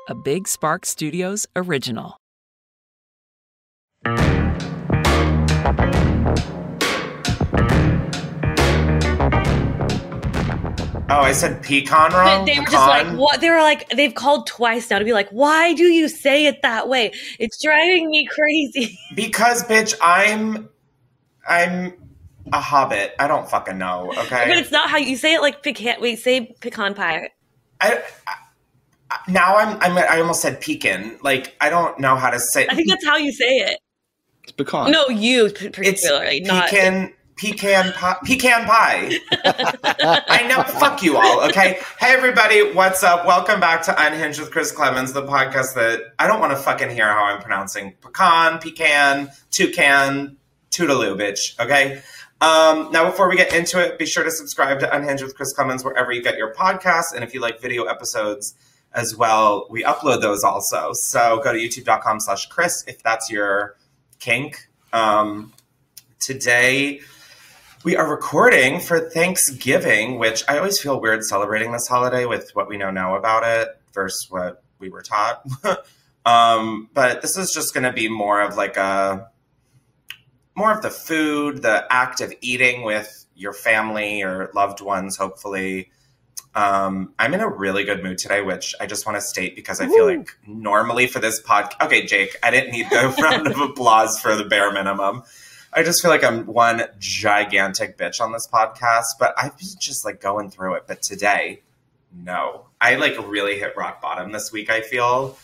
a Big Spark Studios original. Oh, I said pecan wrong? But they were just like, what? They were like, they've called twice now to be like, why do you say it that way? It's driving me crazy. Because, bitch, I'm a hobbit. I don't fucking know, okay? But it's not how you say it like pecan. Wait, say pecan pie. I almost said pecan. Like, I don't know how to say. I think that's how you say it. It's pecan. No, you particularly, it's not pecan pie. I know. Fuck you all. Okay. Hey everybody, what's up? Welcome back to Unhinged with Chris Clemens, the podcast that I don't want to fucking hear how I'm pronouncing pecan, toucan, toodaloo, bitch. Okay. Now, before we get into it, be sure to subscribe to Unhinged with Chris Clemens wherever you get your podcasts, and if you like video episodes as well, we upload those also. So go to youtube.com/Chris if that's your kink. Today we are recording for Thanksgiving, which I always feel weird celebrating this holiday with what we know now about it versus what we were taught. But this is just going to be more of the food, the act of eating with your family or loved ones, hopefully. I'm in a really good mood today, which I just want to state because I feel like normally for this podcast, okay, Jake, I didn't need the round of applause for the bare minimum. I just feel like I'm one gigantic bitch on this podcast, but I've been just going through it. But today, no, I really hit rock bottom this week. I feel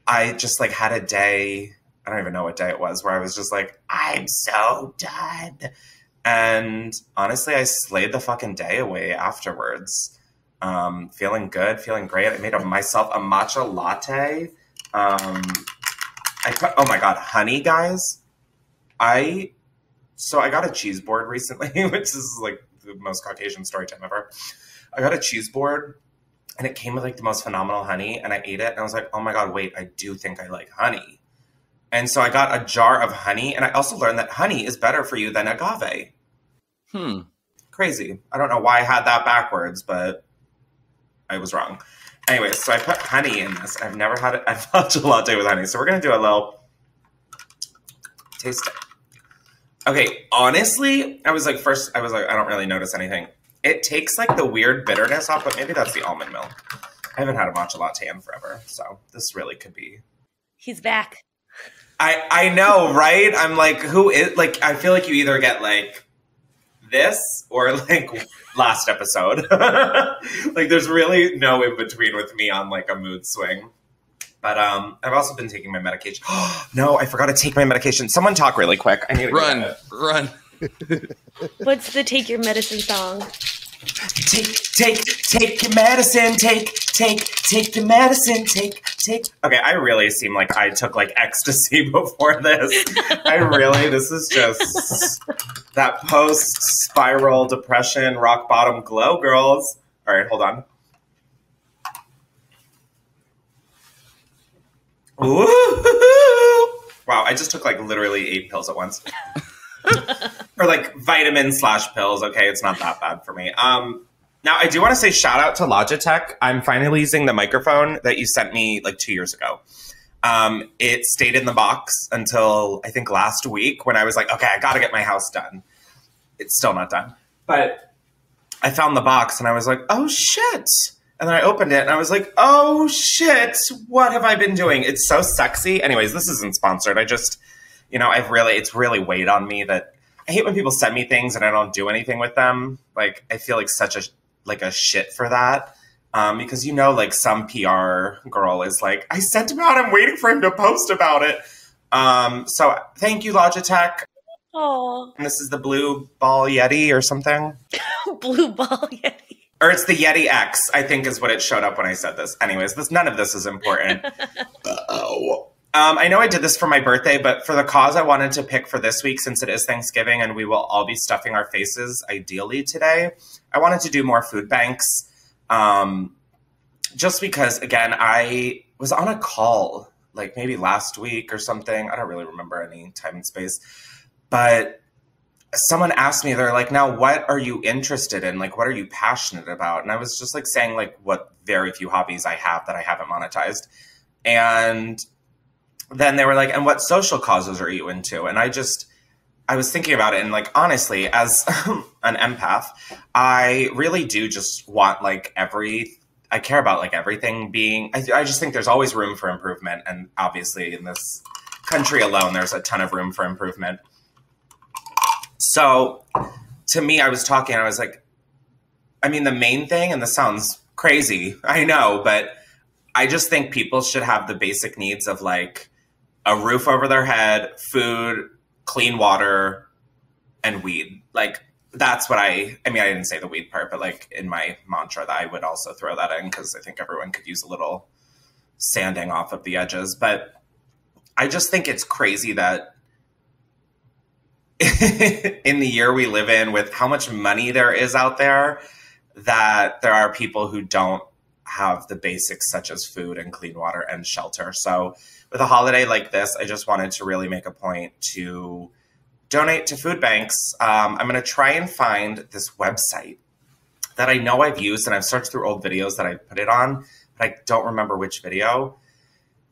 I just had a day. I don't even know what day it was where I was just I'm so done. And honestly, I slayed the fucking day away afterwards. Feeling good, feeling great. I made myself a matcha latte. I put, oh my God, honey, guys. I got a cheese board recently, which is the most Caucasian story time ever. I got a cheese board and it came with the most phenomenal honey, and I ate it and I was like, oh my God, wait, I do think I like honey. And so I got a jar of honey, and I also learned that honey is better for you than agave. Crazy. I don't know why I had that backwards, but I was wrong. Anyways, so I put honey in this. I've never had it. I've had a latte with honey. So we're going to do a little taste. Okay, honestly, I was I don't really notice anything. It takes the weird bitterness off, but maybe that's the almond milk. I haven't had a matcha latte in forever, so this really could be. He's back. I know, right? I'm who is, I feel like you either get this or last episode. There's really no in between with me on a mood swing. But I've also been taking my medication. No, I forgot to take my medication. Someone talk really quick. I need to run. What's the take your medicine song? Take your medicine. Take your medicine. Take. Okay, I really seem like I took ecstasy before this. This is just that post-spiral depression, rock bottom glow, girls. All right, hold on. Ooh. Wow, I just took literally 8 pills at once. Or vitamin/pills. Okay, it's not that bad for me. Now I do want to say shout out to Logitech. I'm finally using the microphone that you sent me 2 years ago. It stayed in the box until I think last week when I was okay, I got to get my house done. It's still not done. But I found the box and I was oh shit. And then I opened it and I was oh shit, what have I been doing? It's so sexy. Anyways, this isn't sponsored. I just, it's really weighed on me that I hate when people send me things and I don't do anything with them. I feel such a shit for that. Because some PR girl is I sent him out, I'm waiting for him to post about it. So thank you, Logitech. Oh. And this is the Blue Ball Yeti or something. Blue Ball Yeti. Or it's the Yeti X, I think is what it showed up when I said this. Anyways, none of this is important. I know I did this for my birthday, but for the cause I wanted to pick for this week, since it is Thanksgiving and we will all be stuffing our faces ideally today, I wanted to do more food banks. Just because, again, I was on a call maybe last week or something. I don't really remember any time and space. But someone asked me, they're like, now what are you interested in? Like, what are you passionate about? And I was just like saying like what very few hobbies I have that I haven't monetized. And then they were like, and what social causes are you into? And I was thinking about it, and like, honestly, as an empath, I really do just want like I care about like everything being, I just think there's always room for improvement. And obviously in this country alone, there's a ton of room for improvement. So to me, I was like, I mean, the main thing, and this sounds crazy, I know, but I just think people should have the basic needs of like a roof over their head, food, clean water, and weed. Like, that's what I mean, I didn't say the weed part, but like in my mantra, that I would also throw that in because I think everyone could use a little sanding off of the edges. But I just think it's crazy that in the year we live in, with how much money there is out there, that there are people who don't have the basics such as food and clean water and shelter. So with a holiday like this, I just wanted to really make a point to donate to food banks. I'm going to try and find this website that I know I've used, and I've searched through old videos that I put it on, but I don't remember which video.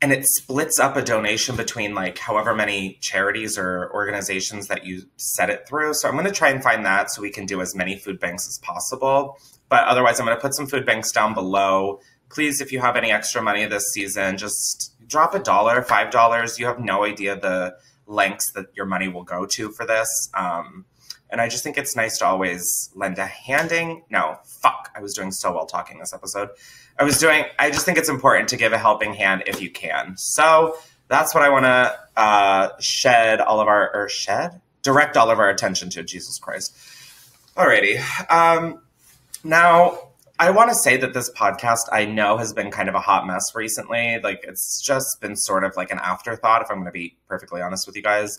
And it splits up a donation between like however many charities or organizations that you set it through. So I'm going to try and find that so we can do as many food banks as possible. But otherwise, I'm going to put some food banks down below. Please, if you have any extra money this season, just drop $1, $5. You have no idea the lengths that your money will go to for this. And I just think it's nice to always lend a handing. No, fuck. I was doing so well talking this episode. I just think it's important to give a helping hand if you can. So that's what I want to direct all of our attention to. Jesus Christ. Alrighty. Now, I want to say that this podcast, I know, has been kind of a hot mess recently. Like, it's just been sort of like an afterthought, if I'm going to be perfectly honest with you guys.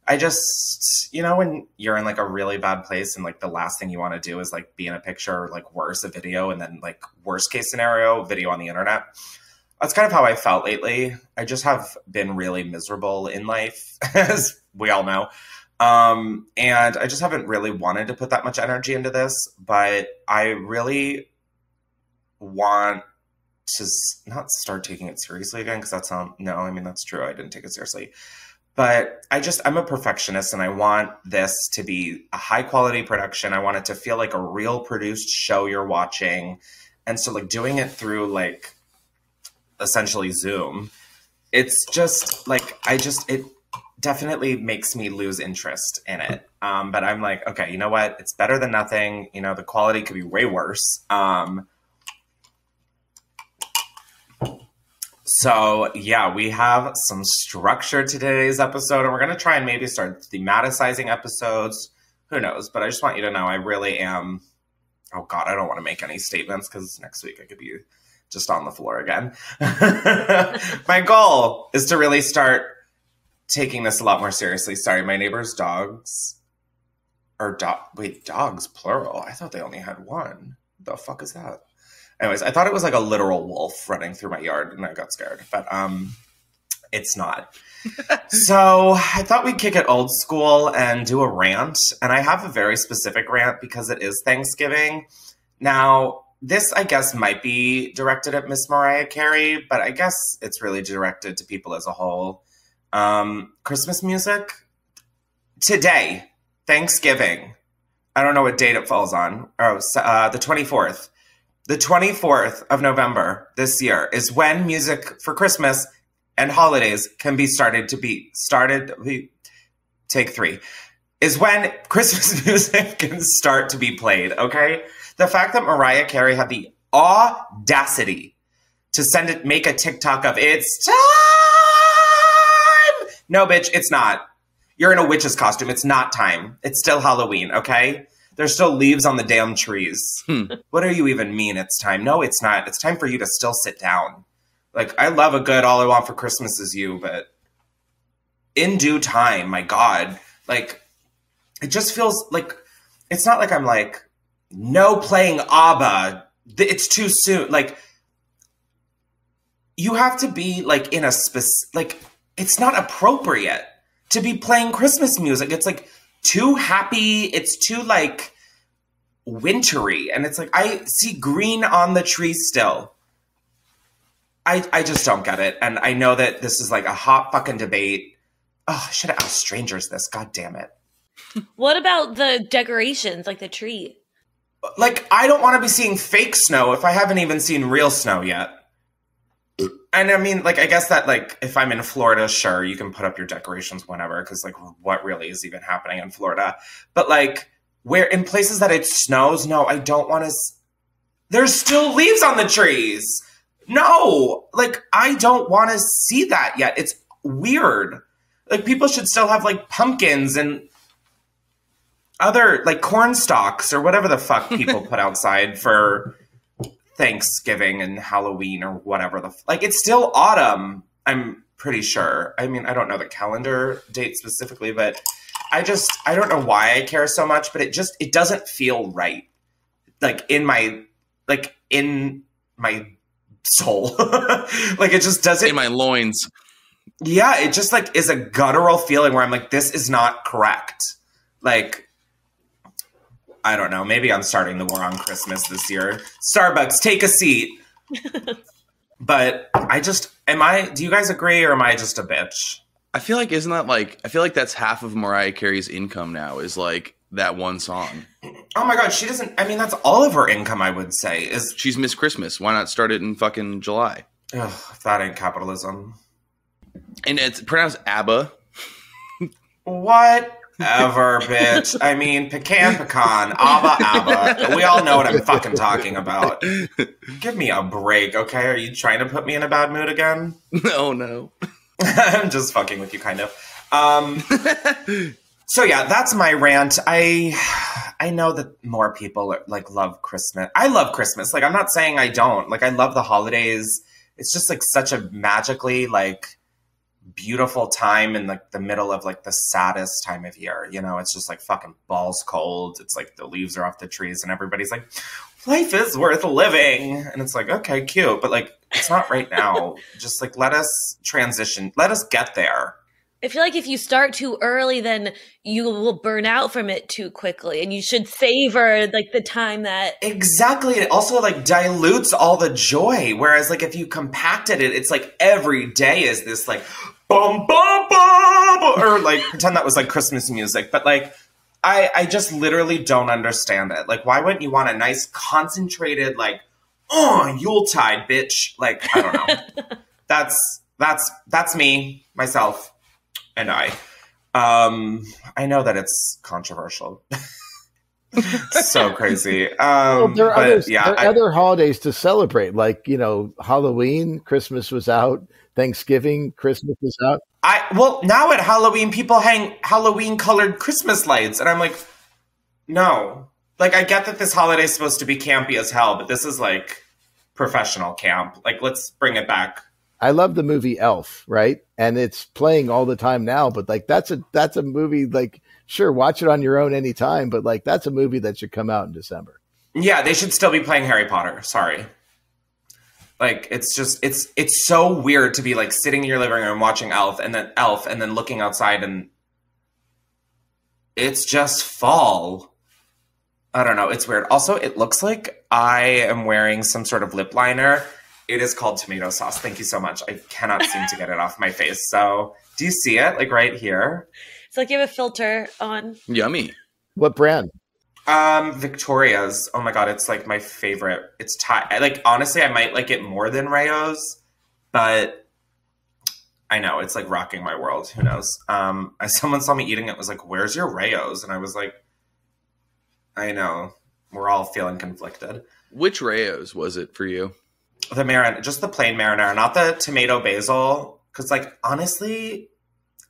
I just, when you're in like a really bad place and like the last thing you want to do is like be in a picture, or like worse, a video, and then like worst case scenario, video on the internet. That's kind of how I felt lately. I just have been really miserable in life, as we all know. And I just haven't really wanted to put that much energy into this, but I really want to not start taking it seriously again, because that's true. I didn't take it seriously. But I'm a perfectionist, and I want this to be a high quality production. I want it to feel like a real produced show you're watching. And so like doing it through like essentially Zoom, it's just like, it definitely makes me lose interest in it. But I'm like, okay, you know what? It's better than nothing. The quality could be way worse. So yeah, we have some structure to today's episode, and we're going to try and maybe start thematicizing episodes. Who knows? But I just want you to know I really am. Oh God, I don't want to make any statements because next week I could be just on the floor again. My goal is to really start taking this a lot more seriously. Sorry, my neighbor's dogs dogs, plural. I thought they only had one. The fuck is that? Anyways, I thought it was like a literal wolf running through my yard, and I got scared, but it's not. So I thought we'd kick it old school and do a rant, and I have a very specific rant because it is Thanksgiving. Now, this, I guess, might be directed at Miss Mariah Carey, but I guess it's really directed to people as a whole. Christmas music today, Thanksgiving. I don't know what date it falls on. The 24th. The 24th of November this year is when music for Christmas and holidays can be started. Take 3 is when Christmas music can start to be played. Okay. The fact that Mariah Carey had the audacity to make a TikTok of "it's time." No, bitch, it's not. You're in a witch's costume. It's not time. It's still Halloween. Okay. There's still leaves on the damn trees. What do you even mean it's time? No, it's not. It's time for you to still sit down. Like, I love a good "All I Want for Christmas Is You," but in due time, my God. Like, it just feels like, it's not like I'm like, no playing ABBA. It's too soon. Like, you have to be like in a specific, like, it's not appropriate to be playing Christmas music. It's like, too happy. It's too like wintry. And it's like, I see green on the tree still. I just don't get it. And I know that this is like a hot fucking debate. Oh, I should have asked strangers this. God damn it. What about the decorations, like the tree? Like, I don't want to be seeing fake snow if I haven't even seen real snow yet. And I mean, like, I guess that, like, if I'm in Florida, sure, you can put up your decorations whenever, because, like, what really is even happening in Florida? But, like, where in places that it snows, no, I don't want to. There's still leaves on the trees. No, like, I don't want to see that yet. It's weird. Like, people should still have, like, pumpkins and other, like, corn stalks or whatever the fuck people put outside for Thanksgiving and Halloween or whatever like, it's still autumn, I'm pretty sure. I mean, I don't know the calendar date specifically, but I don't know why I care so much, but it doesn't feel right. Like, in my soul. Like, it just doesn't. In my loins. Yeah, it just, like, is a guttural feeling where I'm like, this is not correct. Like, I don't know. Maybe I'm starting the war on Christmas this year. Starbucks, take a seat. But do you guys agree, or am I just a bitch? I feel like, I feel like that's half of Mariah Carey's income now is like that one song. Oh my God, that's all of her income, I would say. She's Miss Christmas. Why not start it in fucking July? Ugh, if that ain't capitalism. And it's pronounced ABBA. Whatever, bitch. I mean, pecan, ABBA. We all know what I'm fucking talking about. Give me a break, okay? Are you trying to put me in a bad mood again? No. I'm just fucking with you, kind of. So yeah, that's my rant. I know that more people like love Christmas. I love Christmas. Like, I'm not saying I don't. Like, I love the holidays. It's just like such a magically like beautiful time in like the middle of like the saddest time of year. You know, it's just like fucking balls cold. It's like the leaves are off the trees and everybody's like, life is worth living. And it's like, okay, cute. But like, it's not right now. Just like, let us transition. Let us get there. I feel like if you start too early, then you will burn out from it too quickly, and you should savor like the time that exactly. It also like dilutes all the joy. Whereas like if you compacted it, it's like every day is this like bum bum bum, or like pretend that was like Christmas music. But like I just literally don't understand it. Like, why wouldn't you want a nice concentrated like Yuletide, bitch? Like, I don't know. That's me, myself. And I know that it's controversial. So crazy. Well, there are other holidays to celebrate, like, you know, Halloween, Christmas was out, Thanksgiving, Christmas was out. Now at Halloween, people hang Halloween colored Christmas lights. And I'm like, no. Like, I get that this holiday is supposed to be campy as hell, but this is like professional camp. Like, let's bring it back. I love the movie Elf, right? And it's playing all the time now, but like that's a movie, like, sure, watch it on your own anytime, but like that's a movie that should come out in December. Yeah, they should still be playing Harry Potter. Sorry. Like, it's just it's so weird to be like sitting in your living room watching Elf and then looking outside and it's just fall. I don't know, it's weird. Also, it looks like I am wearing some sort of lip liner. It is called tomato sauce. Thank you so much. I cannot seem to get it off my face. So, do you see it? Like right here? It's like you have a filter on. Yummy. What brand? Victoria's. Oh my God, it's like my favorite. It's Thai. Like, honestly, I might like it more than Rayo's, but I know it's like rocking my world. Who knows? Someone saw me eating it, was like, "Where's your Rayo's?" And I was like, I know. We're all feeling conflicted. Which Rayo's was it for you? The marinara, just the plain marinara, not the tomato basil. Because, like, honestly,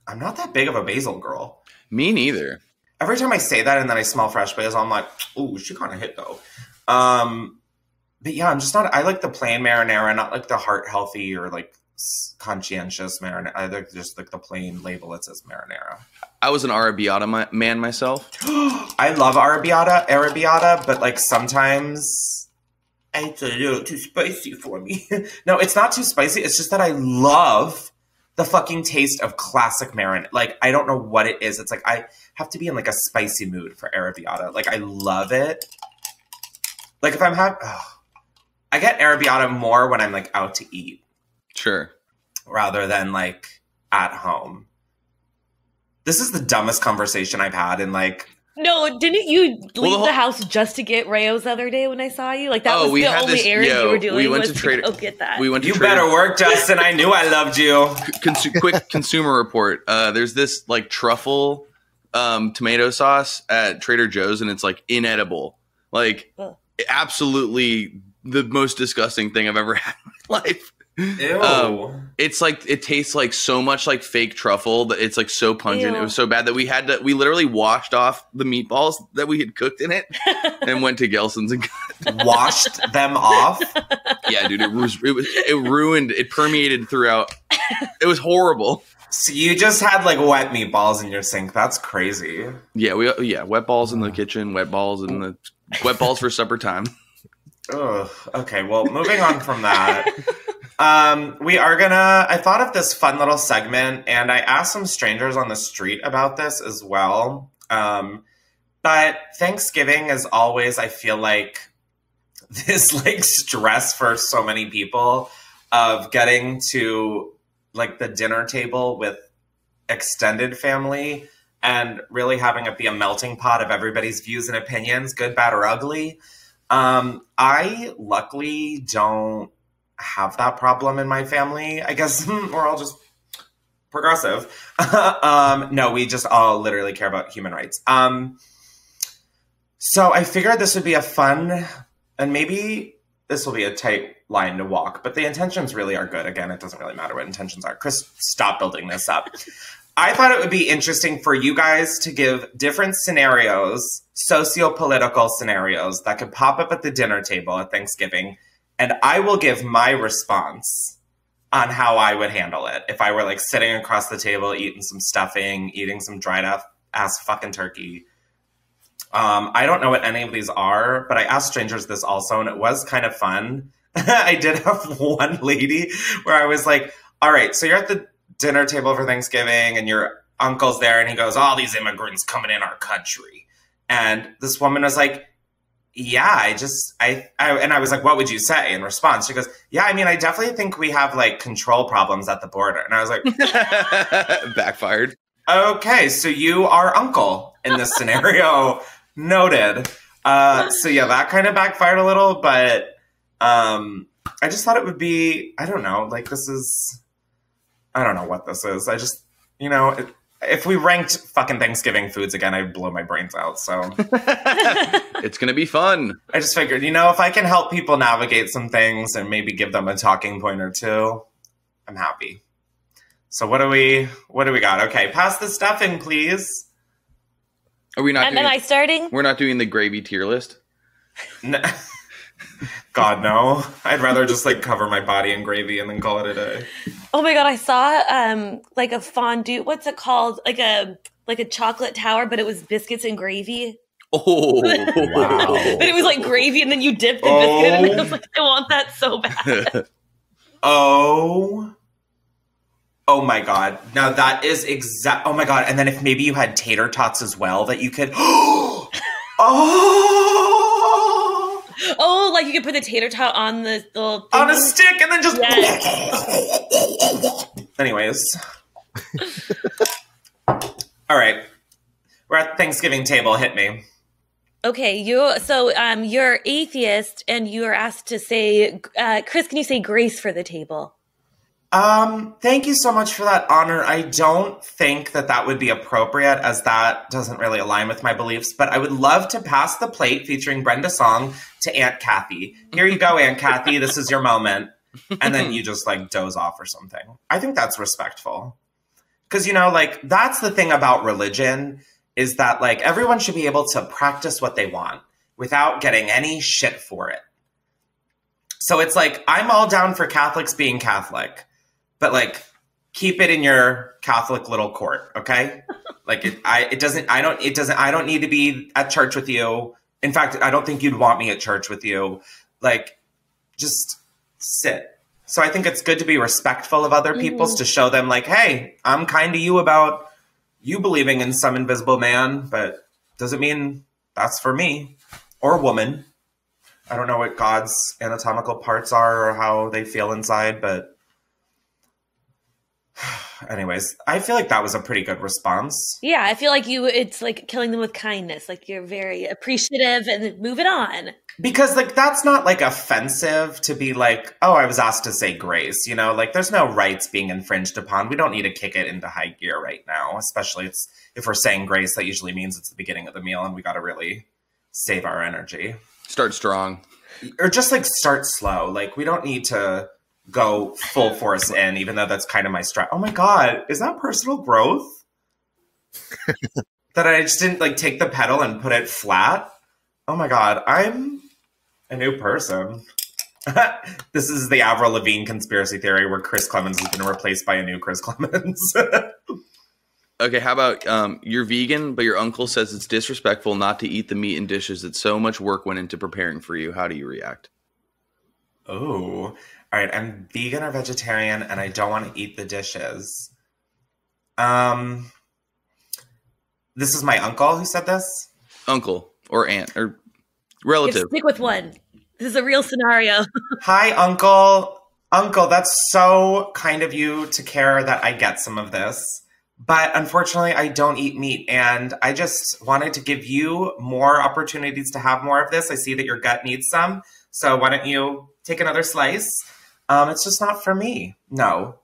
I'm not that big of a basil girl. Me neither. Every time I say that and then I smell fresh basil, I'm like, ooh, she kind of hit though. But yeah, I'm just not. I like the plain marinara, not like the heart healthy or like conscientious marinara. I like just like the plain label that says marinara. I was an arrabbiata man myself. I love arrabbiata, but like sometimes it's a little too spicy for me. No, it's not too spicy. It's just that I love the fucking taste of classic marinade. Like, I don't know what it is. It's like I have to be in like a spicy mood for arrabbiata. Like, I love it. Like, if I'm I get arrabbiata more when I'm like out to eat. Sure. Rather than like at home. This is the dumbest conversation I've had in like. No, didn't you leave the house just to get Rayo's the other day when I saw you? Like, that was the only errand you were doing. We went was to Trader. Go get that. We went to You Trader. better work, Justin. I knew I loved you. Quick consumer report. There's this like truffle tomato sauce at Trader Joe's, and it's like inedible. Like, absolutely the most disgusting thing I've ever had in my life. Ew. It's like, it tastes like so much like fake truffle that it's like so pungent. Ew. It was so bad that we literally washed off the meatballs that we had cooked in it and went to Gelson's and Washed them off? yeah, dude, it ruined, it permeated throughout. It was horrible. So you just had like wet meatballs in your sink. That's crazy. Yeah, wet balls in the kitchen, wet balls for supper time. Ugh. Okay, well, moving on from that. I thought of this fun little segment, and I asked some strangers on the street about this as well. But Thanksgiving is always, I feel like, this like stress for so many people of getting to like the dinner table with extended family and really having it be a melting pot of everybody's views and opinions, good, bad, or ugly. I luckily don't have that problem in my family. I guess we're all just progressive. No, we just all literally care about human rights. So I figured this would be a fun, and maybe this will be a tight line to walk, but the intentions really are good. Again, it doesn't really matter what intentions are. Chris, stop building this up. I thought it would be interesting for you guys to give different scenarios, socio-political scenarios that could pop up at the dinner table at Thanksgiving. And I will give my response on how I would handle it if I were like sitting across the table, eating some stuffing, eating some dried ass fucking turkey. I don't know what any of these are, but I asked strangers this also, and it was kind of fun. I did have one lady where I was like, all right, so you're at the dinner table for Thanksgiving and your uncle's there, and he goes, all these immigrants coming in our country. And this woman was like, yeah, and I was like, what would you say in response? She goes, yeah, I mean, I definitely think we have like control problems at the border. And I was like, backfired. Okay, so you are uncle in this scenario. Noted. So yeah, that kind of backfired a little, but I just thought it would be, I don't know, like I don't know what this is. I just, if we ranked fucking Thanksgiving foods again, I'd blow my brains out. So it's going to be fun. I just figured, if I can help people navigate some things and maybe give them a talking point or two, I'm happy. So what do we got? Okay, pass the stuffing, please. Are we not? And am I starting? We're not doing the gravy tier list. No. God, no. I'd rather just like cover my body in gravy and then call it a day. Oh my God, I saw like a fondue. What's it called? Like a chocolate tower, but it was biscuits and gravy. Oh, wow. But it was like gravy, and then you dipped the biscuit, and I was like, I want that so bad. Oh my God. Now that is oh my God. And then if maybe you had tater tots as well that you could, oh, like you could put the tater tot on the little thing. On a stick and then just, yes. Anyways. All right. We're at the Thanksgiving table. Hit me. Okay, you're atheist, and you are asked to say, Chris, can you say grace for the table? Thank you so much for that honor. I don't think that would be appropriate, as that doesn't really align with my beliefs, but I would love to pass the plate featuring Brenda Song to Aunt Kathy. Here you go, Aunt Kathy. This is your moment. And then you just like doze off or something. I think that's respectful. Because, that's the thing about religion, is that like everyone should be able to practice what they want without getting any shit for it. So it's like, I'm all down for Catholics being Catholic, but like keep it in your Catholic little court, okay? Like I don't need to be at church with you. In fact, I don't think you'd want me at church with you. Like, just sit So I think it's good to be respectful of other people's, to show them like, hey, I'm kind to you about you believing in some invisible man, but doesn't mean that's for me or woman. I don't know what God's anatomical parts are or how they feel inside, but anyways, I feel like that was a pretty good response. Yeah, I feel like it's like killing them with kindness. Like you're very appreciative and then move it on. Because like, that's not like offensive to be like, oh, I was asked to say grace, you know, like there's no rights being infringed upon. We don't need to kick it into high gear right now, especially if we're saying grace, that usually means it's the beginning of the meal and we got to really save our energy. Start strong. Or just like start slow. Like we don't need to go full force in, even though that's kind of my strat. Oh my God, is that personal growth? That I just didn't like take the pedal and put it flat? Oh my God, I'm a new person. This is the Avril Lavigne conspiracy theory where Chris Clemens has been replaced by a new Chris Clemens. Okay, how about you're vegan, but your uncle says it's disrespectful not to eat the meat and dishes that so much work went into preparing for you. How do you react? Oh, all right. I'm vegan or vegetarian, and I don't want to eat the dishes. This is my uncle who said this? Uncle or aunt or relative. Stick with one. This is a real scenario. Hi, Uncle. Uncle, that's so kind of you to care that I get some of this. But unfortunately, I don't eat meat. And I just wanted to give you more opportunities to have more of this. I see that your gut needs some. So why don't you take another slice? It's just not for me. No.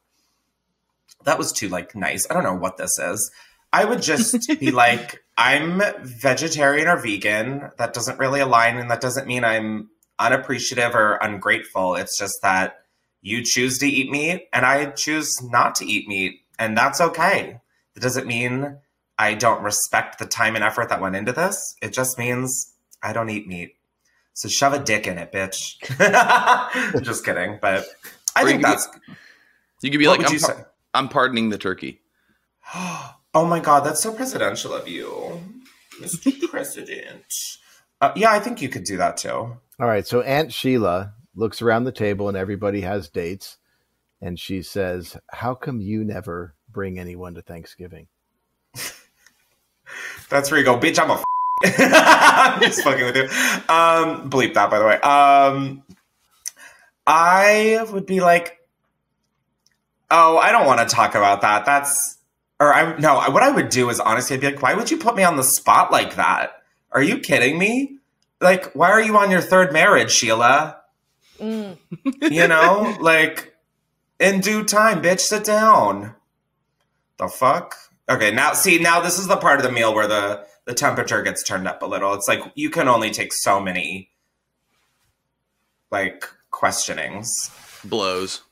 That was too, like, nice. I don't know what this is. I would just be like, I'm vegetarian or vegan. That doesn't really align, and that doesn't mean I'm unappreciative or ungrateful. It's just that you choose to eat meat, and I choose not to eat meat, and that's okay. It doesn't mean I don't respect the time and effort that went into this. It just means I don't eat meat. So shove a dick in it, bitch. Just kidding, but I think that's... You could be like, I'm pardoning the turkey. Oh my God, that's so presidential of you, Mr. President. Yeah, I think you could do that too. All right, so Aunt Sheila looks around the table and everybody has dates, and she says, how come you never bring anyone to Thanksgiving? That's where you go, bitch, I'm just fucking with you. Bleep that, by the way. I would be like, oh, I don't want to talk about that. What I would do is honestly, I'd be like, why would you put me on the spot like that? Are you kidding me? Like, why are you on your third marriage, Sheila? You know, like, in due time, bitch, sit down. The fuck? Okay, now this is the part of the meal where the temperature gets turned up a little. It's like, you can only take so many, like, questionings. Blows.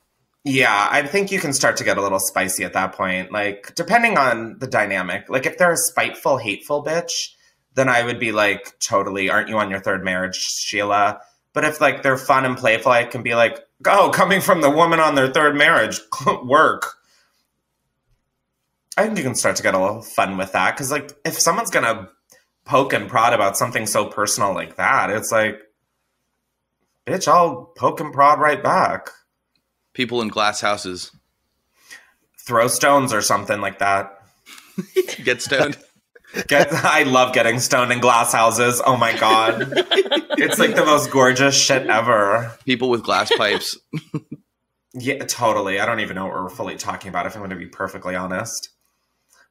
Yeah, I think you can start to get a little spicy at that point. Like, depending on the dynamic. Like, if they're a spiteful, hateful bitch, then I would be like, totally, aren't you on your third marriage, Sheila? But if, like, they're fun and playful, I can be like, oh, coming from the woman on their third marriage, work. I think you can start to get a little fun with that. Because, like, if someone's going to poke and prod about something so personal like that, it's like, bitch, I'll poke and prod right back. People in glass houses. Throw stones or something like that. Get stoned. I love getting stoned in glass houses. Oh my God. It's like the most gorgeous shit ever. People with glass pipes. Yeah, totally. I don't even know what we're fully talking about, if I'm going to be perfectly honest.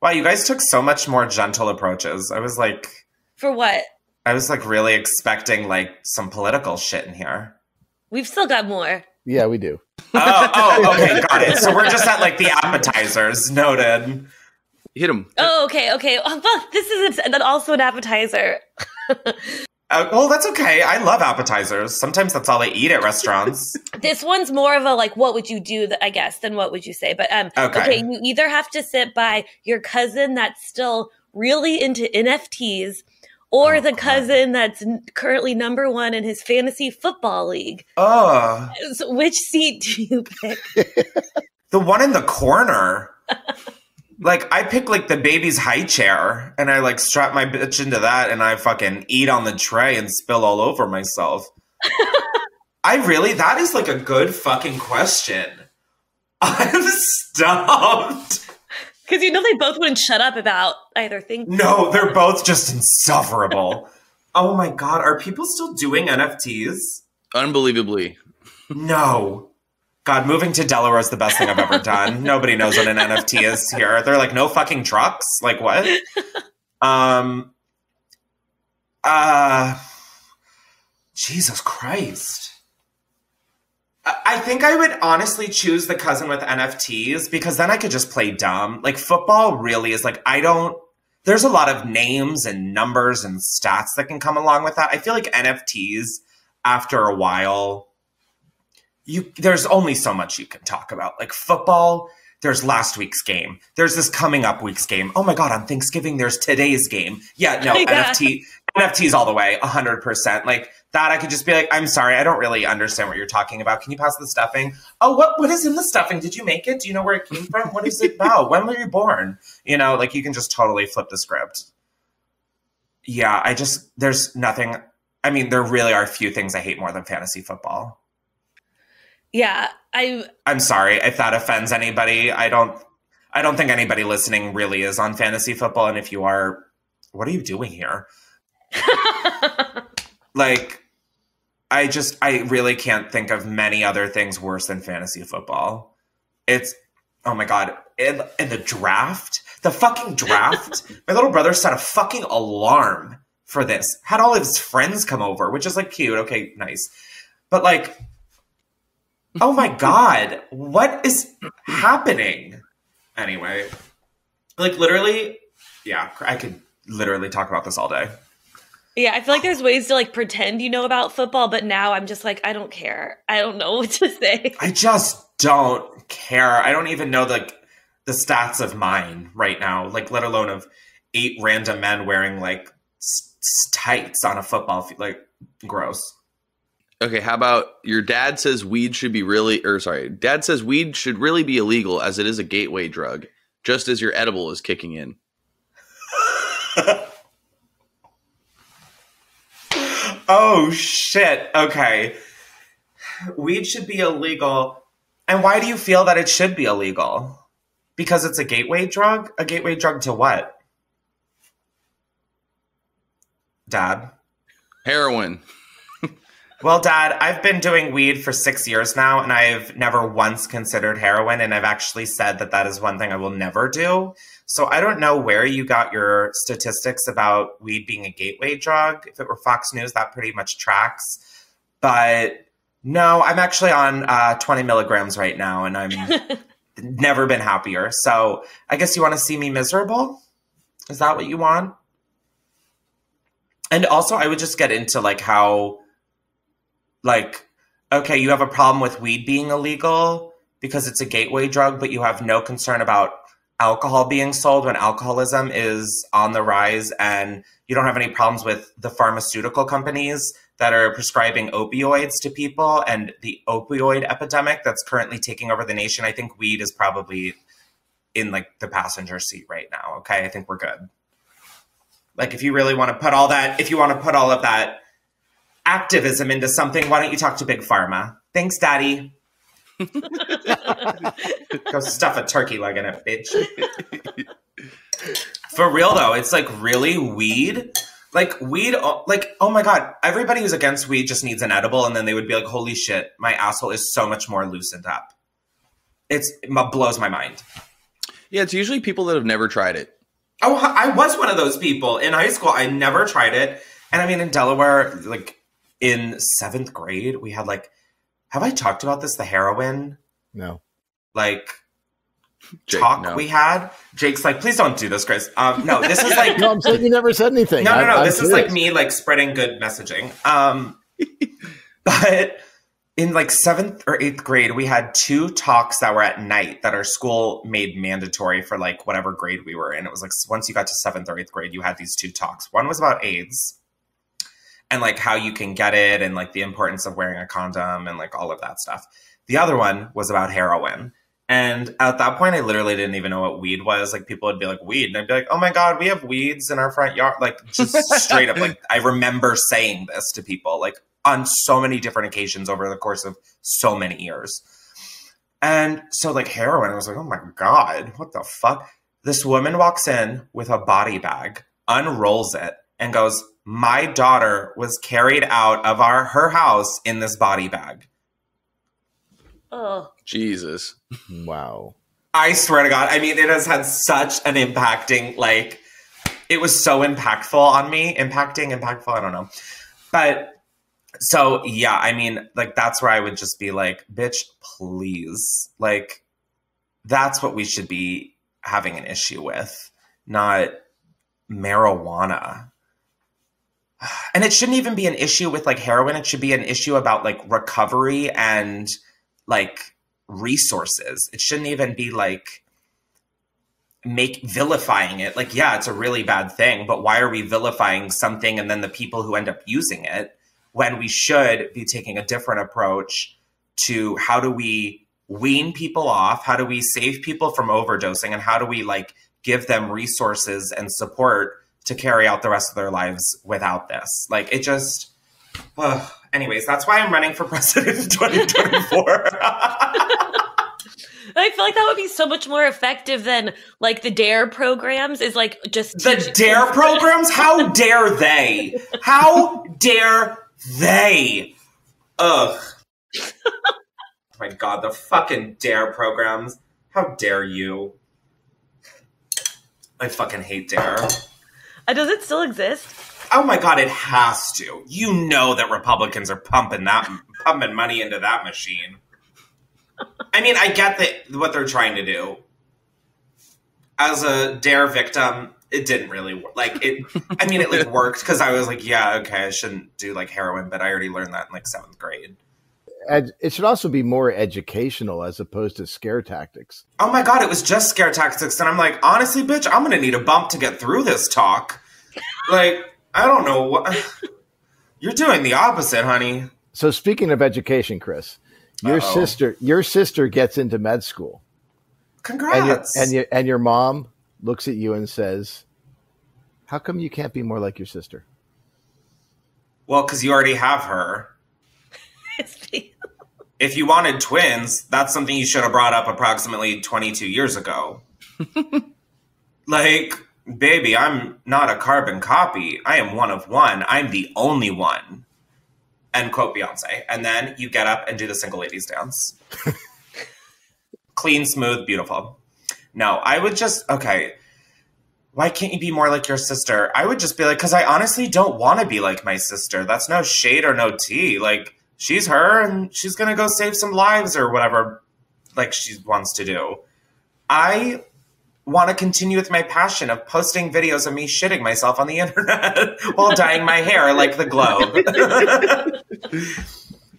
Wow, you guys took so much more gentle approaches. I was like... For what? I was like really expecting like some political shit in here. We've still got more. Yeah, we do. Oh, okay, got it. So we're just at like the appetizers. Noted. Hit them. Oh, okay. Well, this is also an appetizer. Well, that's okay. I love appetizers. Sometimes that's all I eat at restaurants. This one's more of a like, what would you do, I guess, than what would you say. But okay, you either have to sit by your cousin that's still really into NFTs, or the cousin that's currently number one in his fantasy football league. Oh. So which seat do you pick? The one in the corner. Like, I pick, like, the baby's high chair, and I, like, strap my bitch into that, and I fucking eat on the tray and spill all over myself. That is like a good fucking question. I'm stumped. Because they both wouldn't shut up about either thing. No, they're both just insufferable. Oh my God, are people still doing NFTs? Unbelievably. No. God, moving to Delaware is the best thing I've ever done. Nobody knows what an NFT is here. They're like, no fucking trucks? Like, what? Jesus Christ. I think I would honestly choose the cousin with NFTs because then I could just play dumb. Like, football really is like, there's a lot of names and numbers and stats that can come along with that. I feel like NFTs, after a while, there's only so much you can talk about. Like football, there's last week's game. There's this coming up week's game. Oh my God, on Thanksgiving, there's today's game. Yeah, no, yeah. NFTs all the way, 100%. Like that, I could just be like, I'm sorry, I don't really understand what you're talking about. Can you pass the stuffing? Oh, what is in the stuffing? Did you make it? Do you know where it came from? What is it about? When were you born? Like you can just totally flip the script. Yeah, there's nothing. I mean, there really are few things I hate more than fantasy football. Yeah, I'm sorry if that offends anybody. I don't think anybody listening really is on fantasy football. And if you are, what are you doing here? Like, I really can't think of many other things worse than fantasy football. It's, oh my God. In the draft, the fucking draft, my little brother set a fucking alarm for this. Had all of his friends come over, which is like cute. Okay, nice. But like, oh my God, what is happening? Anyway, like literally, yeah, I could literally talk about this all day. Yeah, I feel like there's ways to like pretend you know about football, but now I'm just like, I don't care. I don't know what to say. I just don't care. I don't even know like the stats of mine right now, like let alone of 8 random men wearing like tights on a football field. Like, gross. Okay, how about your dad says weed should really be illegal as it is a gateway drug, just as your edible is kicking in. Oh, shit. Okay. Weed should be illegal. And why do you feel that it should be illegal? Because it's a gateway drug? A gateway drug to what? Dad? Heroin. Well, Dad, I've been doing weed for 6 years now, and I've never once considered heroin, and I've actually said that is one thing I will never do. So I don't know where you got your statistics about weed being a gateway drug. If it were Fox News, that pretty much tracks. But no, I'm actually on 20 milligrams right now, and I'm never been happier. So I guess you want to see me miserable? Is that what you want? And also, I would just get into like how... Like, okay, you have a problem with weed being illegal because it's a gateway drug, but you have no concern about alcohol being sold when alcoholism is on the rise, and you don't have any problems with the pharmaceutical companies that are prescribing opioids to people and the opioid epidemic that's currently taking over the nation. I think weed is probably in like the passenger seat right now. Okay, I think we're good. Like, if you really want to put all of that activism into something, why don't you talk to Big Pharma? Thanks, Daddy. Go stuff a turkey leg in it, bitch. For real though, it's like really weed. Like weed, like, oh my God, everybody who's against weed just needs an edible, and then they would be like, holy shit, my asshole is so much more loosened up. It blows my mind. Yeah, it's usually people that have never tried it. Oh, I was one of those people. In high school, I never tried it. And I mean, in Delaware, like, in 7th grade, we had like, have I talked about this? The heroin? No. Like, Jake, talk no. we had? Jake's like, please don't do this, Chris. No, this is like... No, I'm saying you never said anything. No. This is like me like spreading good messaging. But in like 7th or 8th grade, we had 2 talks that were at night that our school made mandatory for like whatever grade we were in. It was like once you got to 7th or 8th grade, you had these 2 talks. One was about AIDS, and like how you can get it and like the importance of wearing a condom and like all of that stuff. The other one was about heroin. And at that point, I literally didn't even know what weed was. Like people would be like, weed. And I'd be like, oh my God, we have weeds in our front yard. Like just straight up, like I remember saying this to people. Like, on so many different occasions over the course of so many years. And so like heroin, I was like, oh my God, what the fuck? This woman walks in with a body bag, unrolls it, and goes, my daughter was carried out of her house in this body bag. Oh, Jesus. Wow. I swear to God. I mean, it has had such an impacting, like, it was so impactful on me. Impactful, I don't know. But so, yeah, I mean, like, that's where I would just be like, bitch, please. Like, that's what we should be having an issue with, not marijuana. And it shouldn't even be an issue with like heroin. It should be an issue about like recovery and like resources. It shouldn't even be like vilifying it. Like, yeah, it's a really bad thing, but why are we vilifying something and then the people who end up using it when we should be taking a different approach to how do we wean people off? How do we save people from overdosing? And how do we like give them resources and support to carry out the rest of their lives without this? Like, it just, anyways, that's why I'm running for president in 2024. I feel like that would be so much more effective than like the DARE programs is like just the DARE programs? How dare they? How dare they? Ugh. Oh my God, the fucking DARE programs. How dare you? I fucking hate DARE. Does it still exist? Oh my God, it has to. You know that Republicans are pumping money into that machine. I mean, I get what they're trying to do. As a DARE victim, it didn't really work. Like, it like worked because I was like, yeah, okay, I shouldn't do like heroin, but I already learned that in like 7th grade. It should also be more educational as opposed to scare tactics. Oh my God, it was just scare tactics. And I'm like, honestly, bitch, I'm going to need a bump to get through this talk. Like, I don't know what. You're doing the opposite, honey. So speaking of education, Chris, your sister gets into med school. Congrats. And your mom looks at you and says, how come you can't be more like your sister? Well, because you already have her. If you wanted twins, that's something you should have brought up approximately 22 years ago. Like, baby, I'm not a carbon copy. I am one of one. I'm the only one. End quote Beyonce. And then you get up and do the single ladies dance. Clean, smooth, beautiful. No, I would just, okay, why can't you be more like your sister? I would just be like, because I honestly don't want to be like my sister. That's no shade or no tea. Like, she's her and she's going to go save some lives or whatever, like she wants to do. I want to continue with my passion of posting videos of me shitting myself on the internet while dyeing my hair like the Globe.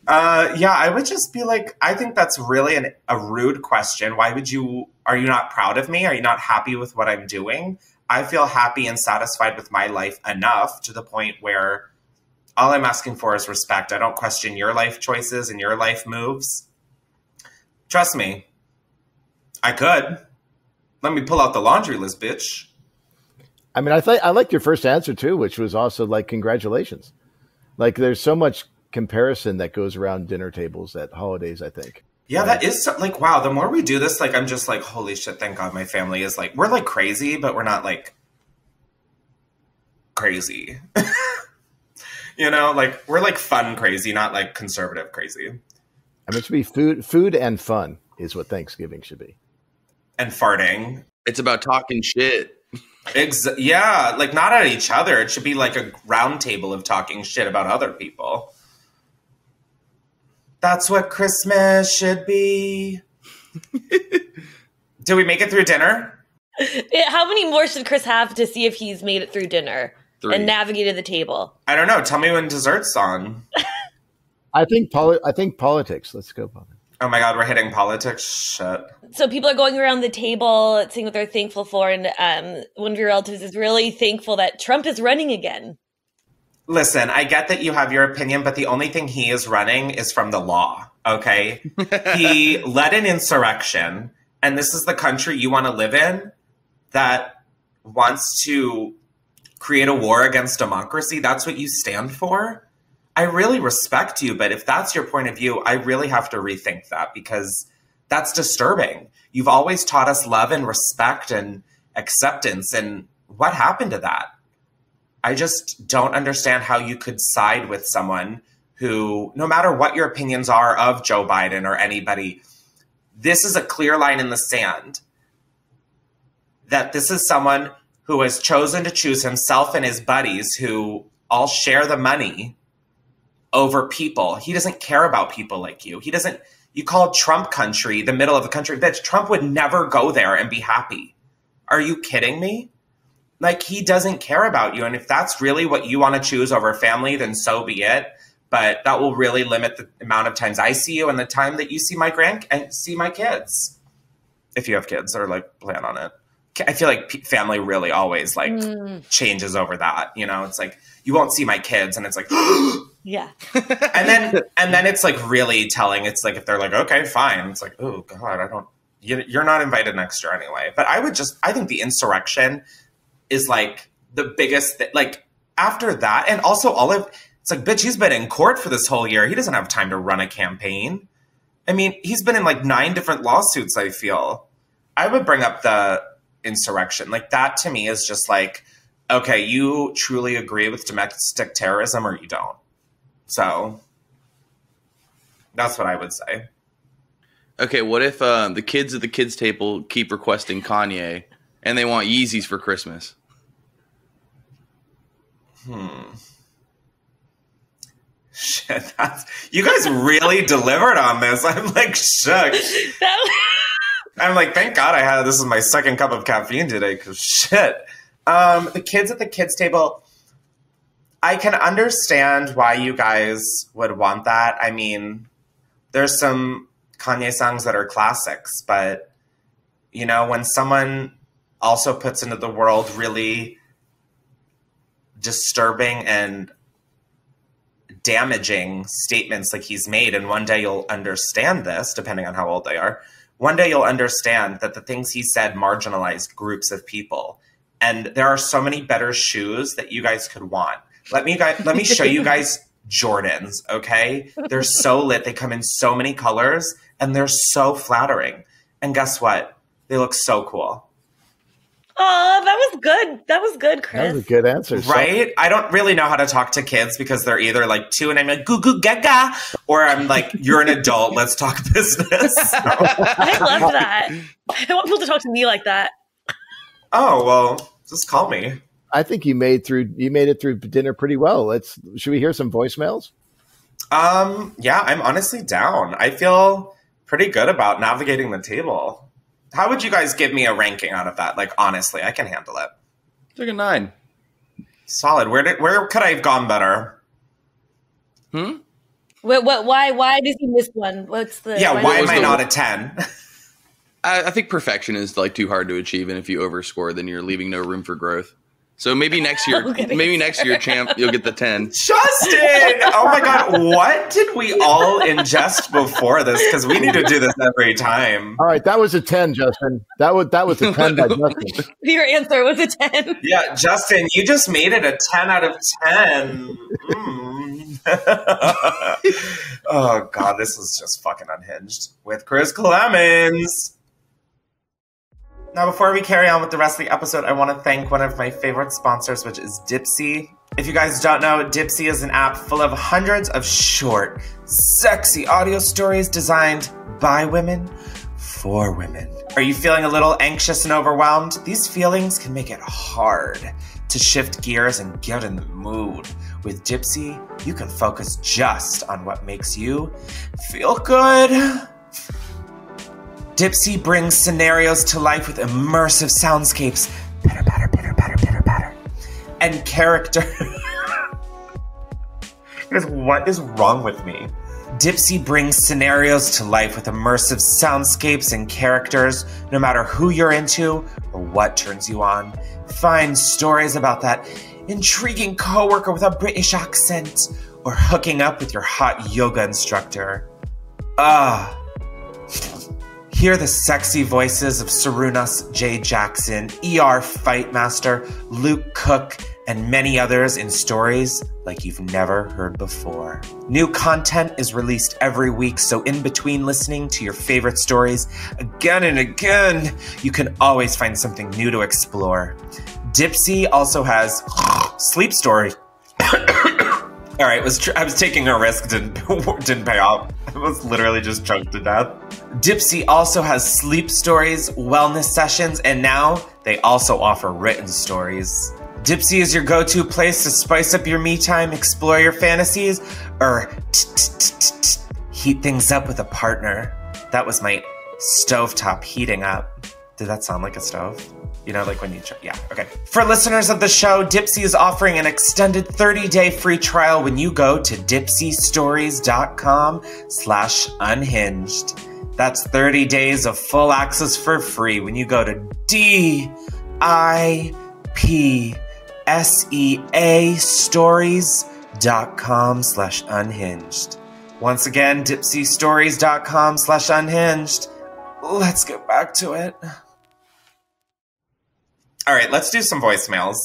Yeah, I would just be like, I think that's really a rude question. Are you not proud of me? Are you not happy with what I'm doing? I feel happy and satisfied with my life enough to the point where all I'm asking for is respect. I don't question your life choices and your life moves. Trust me, I could. Let me pull out the laundry list, bitch. I mean, I liked your first answer too, which was also like, congratulations. Like, there's so much comparison that goes around dinner tables at holidays, I think. Yeah, right? That is like, wow, the more we do this, like, I'm just like, holy shit, thank God my family is like, we're like crazy, but we're not like crazy. You know, like, we're like fun crazy, not like conservative crazy. I mean, it should be food and fun is what Thanksgiving should be. And farting. It's about talking shit. Yeah, like not at each other. It should be like a round table of talking shit about other people. That's what Christmas should be. Did we make it through dinner? How many more should Chris have to see if he's made it through dinner? 3. And navigated the table? I don't know. Tell me when dessert's on. I think politics. Let's go politics. Oh my God, we're hitting politics. Shit. So people are going around the table saying what they're thankful for, and one of your relatives is really thankful that Trump is running again. Listen, I get that you have your opinion, but the only thing he is running is from the law, okay? He led an insurrection, and this is the country you want to live in that wants to create a war against democracy. That's what you stand for? I really respect you, but if that's your point of view, I really have to rethink that because that's disturbing. You've always taught us love and respect and acceptance. And what happened to that? I just don't understand how you could side with someone who, no matter what your opinions are of Joe Biden or anybody, this is a clear line in the sand that this is someone who has chosen to choose himself and his buddies who all share the money over people. He doesn't care about people like you. You call Trump country the middle of the country. Bitch, Trump would never go there and be happy. Are you kidding me? Like, he doesn't care about you. And if that's really what you want to choose over family, then so be it. But that will really limit the amount of times I see you and the time that you see my kids. If you have kids or like plan on it. I feel like family really always like changes over that. You know, it's like, you won't see my kids and it's like, yeah. and then it's like really telling. It's like, if they're like, okay, fine. It's like, oh God, you're not invited next year anyway. But I think the insurrection is like the biggest, like after that. And also it's like, bitch, he's been in court for this whole year. He doesn't have time to run a campaign. I mean, he's been in like 9 different lawsuits, I feel. I would bring up the insurrection. Like that to me is just like, okay, you truly agree with domestic terrorism or you don't. So that's what I would say. Okay, what if the kids at the kids' table keep requesting Kanye and they want Yeezys for Christmas? Shit, you guys really delivered on this. I'm like shook. I'm like, thank God this is my second cup of caffeine today, because shit. The kids at the kids' table, I can understand why you guys would want that. I mean, there's some Kanye songs that are classics, but, you know, when someone also puts into the world really disturbing and damaging statements like he's made, and one day you'll understand this, depending on how old they are, one day you'll understand that the things he said marginalized groups of people. And there are so many better shoes that you guys could want. Let me show you guys Jordans, okay? They're so lit. They come in so many colors, and they're so flattering. And guess what? They look so cool. Oh, that was good. That was good, Chris. That was a good answer. Right? I don't really know how to talk to kids because they're either like 2 and I'm like, goo goo gaga, or I'm like, you're an adult, let's talk business. So. I love that. I want people to talk to me like that. Oh, well, just call me. I think you made it through dinner pretty well. Should we hear some voicemails? Yeah, I'm honestly down. I feel pretty good about navigating the table. How would you guys give me a ranking out of that? Like, honestly, I can handle it. Like a 9. Solid. Where could I have gone better? Why does he miss one? What's the? Yeah, why am I not a 10? I think perfection is like too hard to achieve, and if you overscore, then you're leaving no room for growth. So maybe next year, champ, you'll get the 10. Justin! Oh my God, what did we all ingest before this? Because we need to do this every time. All right, that was a 10, Justin. That was a 10 by Justin. Your answer was a 10. Yeah, Justin, you just made it a 10 out of 10. Oh God, this is just fucking unhinged. With Chris Clemens. Now, before we carry on with the rest of the episode, I want to thank one of my favorite sponsors, which is Dipsea. If you guys don't know, Dipsea is an app full of hundreds of short, sexy audio stories designed by women for women. Are you feeling a little anxious and overwhelmed? These feelings can make it hard to shift gears and get in the mood. With Dipsea, you can focus just on what makes you feel good. Dipsea brings scenarios to life with immersive soundscapes, pitter patter, pitter patter, pitter patter, and character. What is wrong with me? Dipsea brings scenarios to life with immersive soundscapes and characters, no matter who you're into or what turns you on. Find stories about that intriguing coworker with a British accent, or hooking up with your hot yoga instructor. Hear the sexy voices of Sarunas J. Jackson, ER Fightmaster, Luke Cook, and many others in stories like you've never heard before. New content is released every week, so in between listening to your favorite stories again and again, you can always find something new to explore. Dipsea also has Sleep Story. All right, I was taking a risk, didn't pay off. I was literally just choked to death. Dipsea also has sleep stories, wellness sessions, and now they also offer written stories. Dipsea is your go-to place to spice up your me time, explore your fantasies, or heat things up with a partner. That was my stovetop heating up. Did that sound like a stove? You know, like when you, yeah, okay. For listeners of the show, Dipsea is offering an extended 30-day free trial when you go to dipseastories.com/unhinged. That's 30 days of full access for free when you go to dipseastories.com/unhinged. Once again, dipseastories.com/unhinged. Let's get back to it. All right, let's do some voicemails.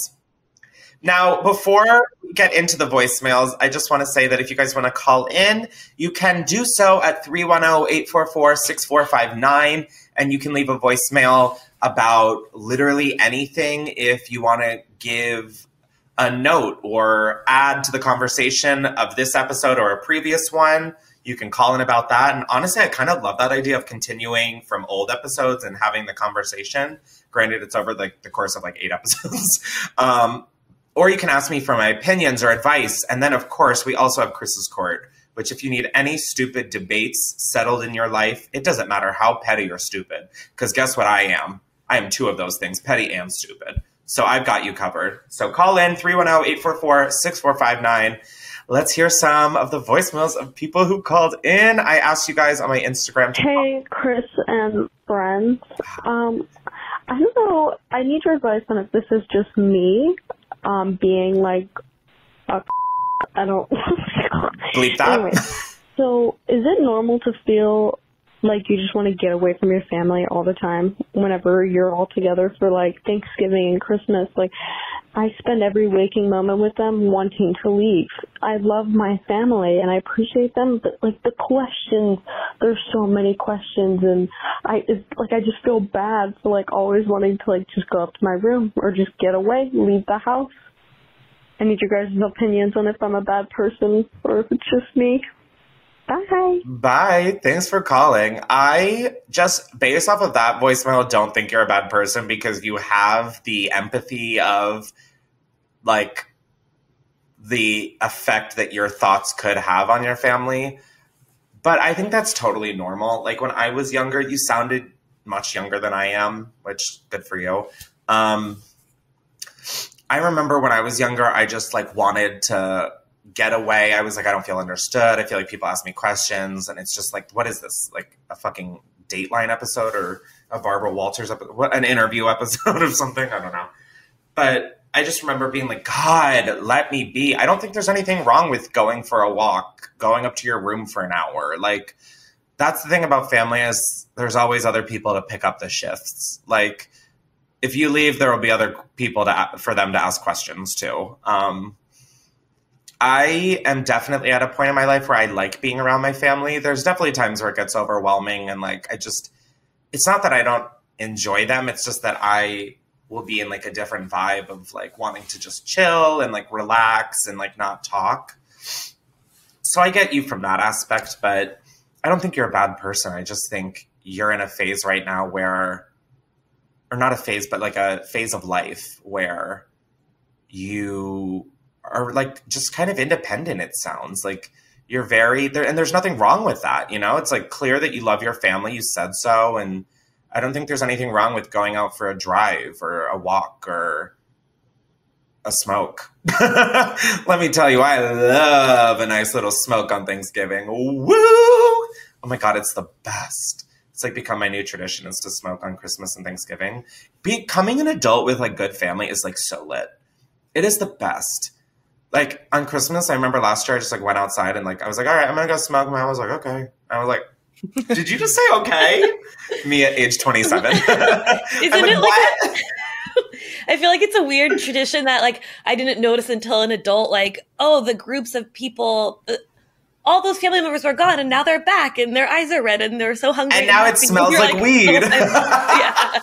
Now, before we get into the voicemails, I just want to say that if you guys want to call in, you can do so at 310-844-6459, and you can leave a voicemail about literally anything. If you want to give a note or add to the conversation of this episode or a previous one, you can call in about that. And honestly, I kind of love that idea of continuing from old episodes and having the conversation. Granted, it's over the course of like 8 episodes. Or you can ask me for my opinions or advice. And then, of course, we also have Chris's Court, which if you need any stupid debates settled in your life, it doesn't matter how petty or stupid. Because guess what I am? I am 2 of those things, petty and stupid. So I've got you covered. So call in 310-844-6459. Let's hear some of the voicemails of people who called in. I asked you guys on my Instagram. Hey, Chris and friends. I don't know. I need your advice on if this is just me being like a I don't bleep that. Anyway, so is it normal to feel like you just want to get away from your family all the time whenever you're all together for like Thanksgiving and Christmas? Like, I spend every waking moment with them wanting to leave. I love my family and I appreciate them, but like the questions, there's so many questions, and I just feel bad for like always wanting to like just go up to my room or just get away, leave the house. I need your guys' opinions on if I'm a bad person or if it's just me. Bye. Bye. Thanks for calling. I just, based off of that voicemail, don't think you're a bad person because you have the empathy of, like, the effect that your thoughts could have on your family. But I think that's totally normal. Like, when I was younger, you sounded much younger than I am, which, good for you. I remember when I was younger, I just, like, wanted to get away. I was like, I don't feel understood. I feel like people ask me questions, and it's just like, what is this? Like a fucking Dateline episode or a Barbara Walters episode? What, an interview episode of something? I don't know. But I just remember being like, God, let me be. I don't think there's anything wrong with going for a walk, going up to your room for an hour. Like, that's the thing about family is there's always other people to pick up the shifts. Like, if you leave, there will be other people for them to ask questions to. I am definitely at a point in my life where I like being around my family. There's definitely times where it gets overwhelming and like, it's not that I don't enjoy them. It's just that I will be in like a different vibe of like wanting to just chill and like relax and like not talk. So I get you from that aspect, but I don't think you're a bad person. I just think you're in a phase right now where, or not a phase, but like a phase of life where you are like just kind of independent. It sounds like you're very there, and there's nothing wrong with that. You know, it's like clear that you love your family. You said so. And I don't think there's anything wrong with going out for a drive or a walk or a smoke. Let me tell you, I love a nice little smoke on Thanksgiving. Woo! Oh my God, it's the best. It's like become my new tradition is to smoke on Christmas and Thanksgiving. Becoming an adult with like good family is like so lit. It is the best. Like on Christmas, I remember last year I just like went outside and like I was like, all right, I'm gonna go smoke. My mom was like, okay. I was like, did you just say okay? Me at age 27. Isn't like, it what? I feel like it's a weird tradition that like I didn't notice until an adult, like, oh, the groups of people, all those family members were gone and now they're back and their eyes are red and they're so hungry. And now it smells like weed. Yeah.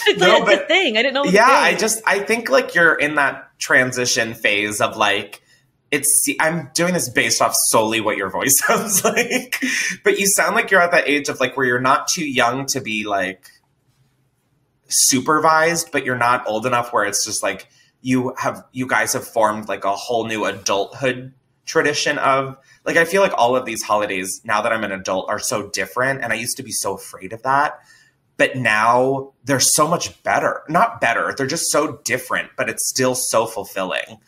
It's a thing. I didn't know it was a thing. I think like you're in that transition phase of like, I'm doing this based off solely what your voice sounds like, but you sound like you're at that age of like where you're not too young to be like supervised, but you're not old enough where it's just like you guys have formed like a whole new adulthood tradition of like, I feel like all of these holidays now that I'm an adult are so different, and I used to be so afraid of that, but now they're so much better. Not better, they're just so different, but it's still so fulfilling.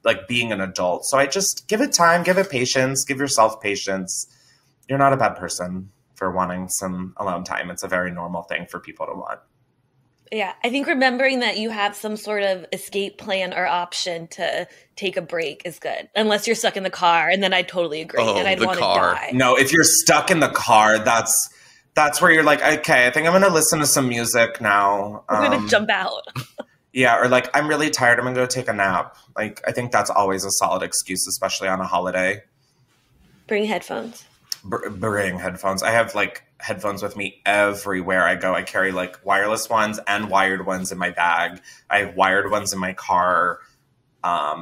Like being an adult. So I just give it time, give it patience, give yourself patience. You're not a bad person for wanting some alone time. It's a very normal thing for people to want. Yeah, I think remembering that you have some sort of escape plan or option to take a break is good. Unless you're stuck in the car, and then I totally agree. And I'd want to die. No, if you're stuck in the car, that's where you're like, okay, I think I'm going to listen to some music now. I'm going to jump out. Yeah, or like, I'm really tired, I'm going to go take a nap. Like, I think that's always a solid excuse, especially on a holiday. Bring headphones. Bring headphones. I have like headphones with me everywhere I go. I carry like wireless ones and wired ones in my bag. I have wired ones in my car.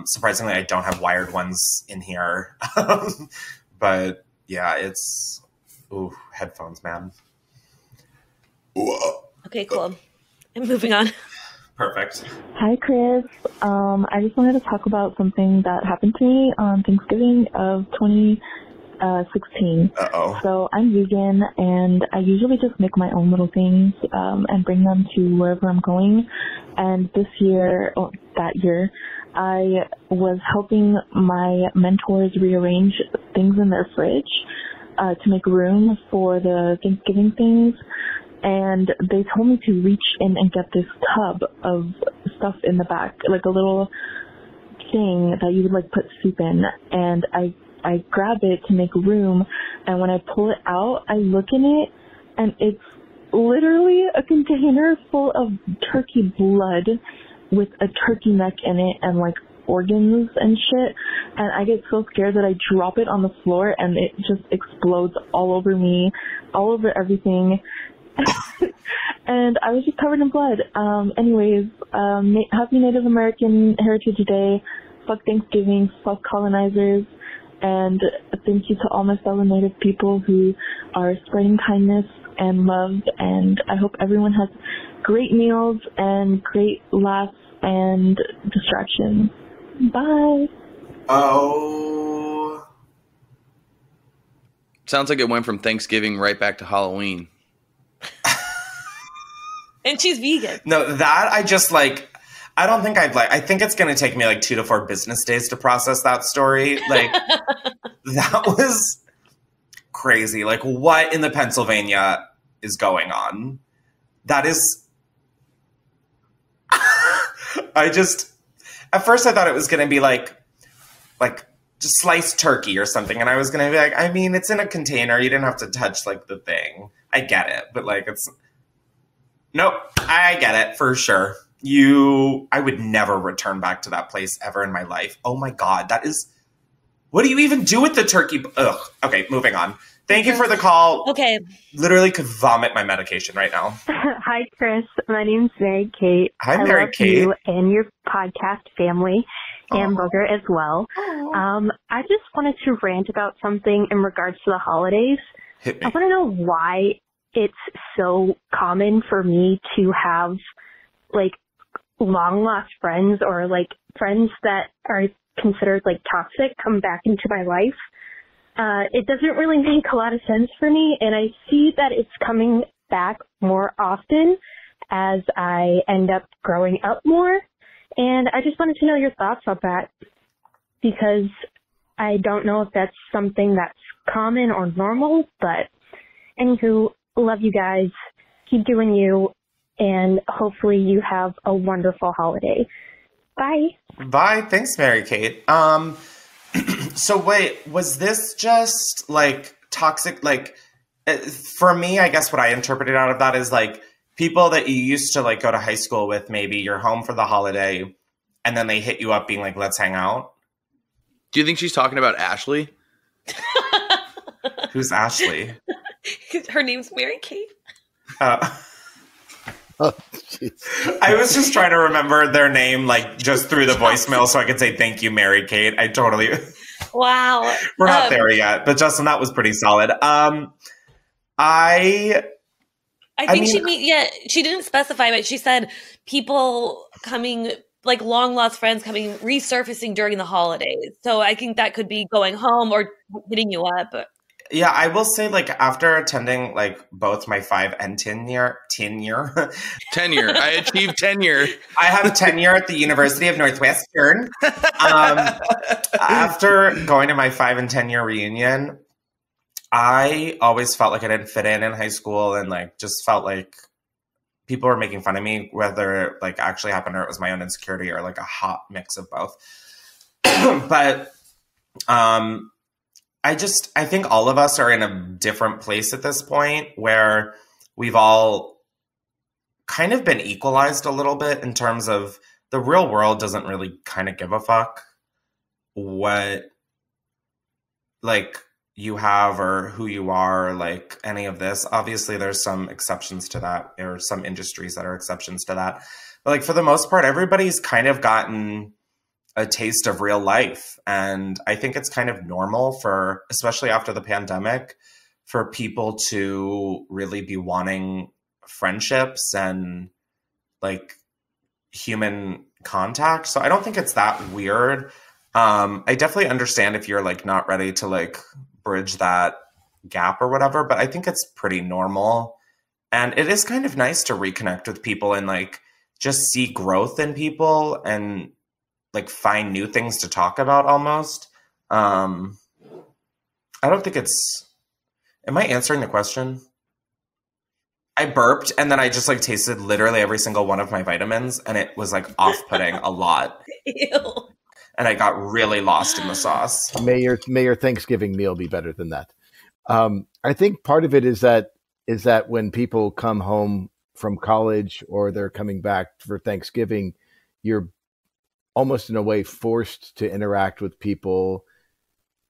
Surprisingly, I don't have wired ones in here. But yeah, it's headphones, man. Okay, cool. I'm moving on. Perfect. Hi, Chris. I just wanted to talk about something that happened to me on Thanksgiving of 2016. Uh-oh. So I'm vegan, and I usually just make my own little things and bring them to wherever I'm going. And that year, I was helping my mentors rearrange things in their fridge to make room for the Thanksgiving things. And they told me to reach in and get this tub of stuff in the back, like a little thing that you would like put soup in. And I grab it to make room, and when I pull it out, I look in it, and it's literally a container full of turkey blood with a turkey neck in it and like organs and shit. And I get so scared that I drop it on the floor, and it just explodes all over me, all over everything. And I was just covered in blood. Anyways, happy Native American Heritage Day. Fuck Thanksgiving. Fuck colonizers. And thank you to all my fellow Native people who are spreading kindness and love. And I hope everyone has great meals and great laughs and distractions. Bye. Oh. Sounds like it went from Thanksgiving right back to Halloween. And she's vegan. No, that I just like, I don't think I'd like, I think it's going to take me like 2 to 4 business days to process that story. Like, that was crazy. Like, what in the Pennsylvania is going on? That is, at first I thought it was going to be like just sliced turkey or something. And I was going to be like, I mean, it's in a container. You didn't have to touch like the thing. I get it. But like, nope, I get it for sure. I would never return back to that place ever in my life. Oh my God, what do you even do with the turkey? Ugh. Okay, moving on. Thank you for the call. Okay. Literally could vomit my medication right now. Hi, Chris. My name's Mary Kate. Hi, Mary Kate. You and your podcast family and Booger as well. I just wanted to rant about something in regards to the holidays. Hit me. I want to know why it's so common for me to have like long lost friends or like friends that are considered like toxic come back into my life. It doesn't really make a lot of sense for me, and I see that it's coming back more often as I end up growing up more. And I just wanted to know your thoughts on that, because I don't know if that's something that's common or normal, but anywho, love you guys. Keep doing you, and hopefully you have a wonderful holiday. Bye. Bye. Thanks, Mary Kate. So wait, was this just like toxic? Like, for me, I guess what I interpreted out of that is like people that you used to like go to high school with, maybe you're home for the holiday and then they hit you up being like, let's hang out. Do you think she's talking about Ashley? Who's Ashley? Her name's Mary Kate. Oh, I was just trying to remember their name, like just through the voicemail, so I could say thank you, Mary Kate. I totally. Wow. We're not there yet, but Justin, that was pretty solid. I think she didn't specify, but she said people coming, like long lost friends coming, resurfacing during the holidays. So I think that could be going home or hitting you up. Yeah, I will say, like, after attending, like, both my 5 and 10 year. Tenure. I achieved tenure. I have tenure at the University of Northwestern. After going to my 5 and 10 year reunion, I always felt like I didn't fit in high school and, like, just felt like people were making fun of me, whether it, like, actually happened or it was my own insecurity or, like, a hot mix of both. But, I think all of us are in a different place at this point where we've all kind of been equalized a little bit in terms of the real world doesn't really kind of give a fuck what, like, you have or who you are, or, like, any of this. Obviously, there's some exceptions to that, or some industries that are exceptions to that. But, like, for the most part, everybody's kind of gotten a taste of real life. And I think it's kind of normal for, especially after the pandemic, for people to really be wanting friendships and like human contact. So I don't think it's that weird. I definitely understand if you're like not ready to like bridge that gap or whatever, but I think it's pretty normal. And it is kind of nice to reconnect with people and like just see growth in people and like find new things to talk about almost. I don't think it's, am I answering the question? I burped and then I just like tasted literally every single one of my vitamins and it was like off-putting a lot. Ew. And I got really lost in the sauce. May your Thanksgiving meal be better than that. I think part of it is that when people come home from college or they're coming back for Thanksgiving, you're almost in a way forced to interact with people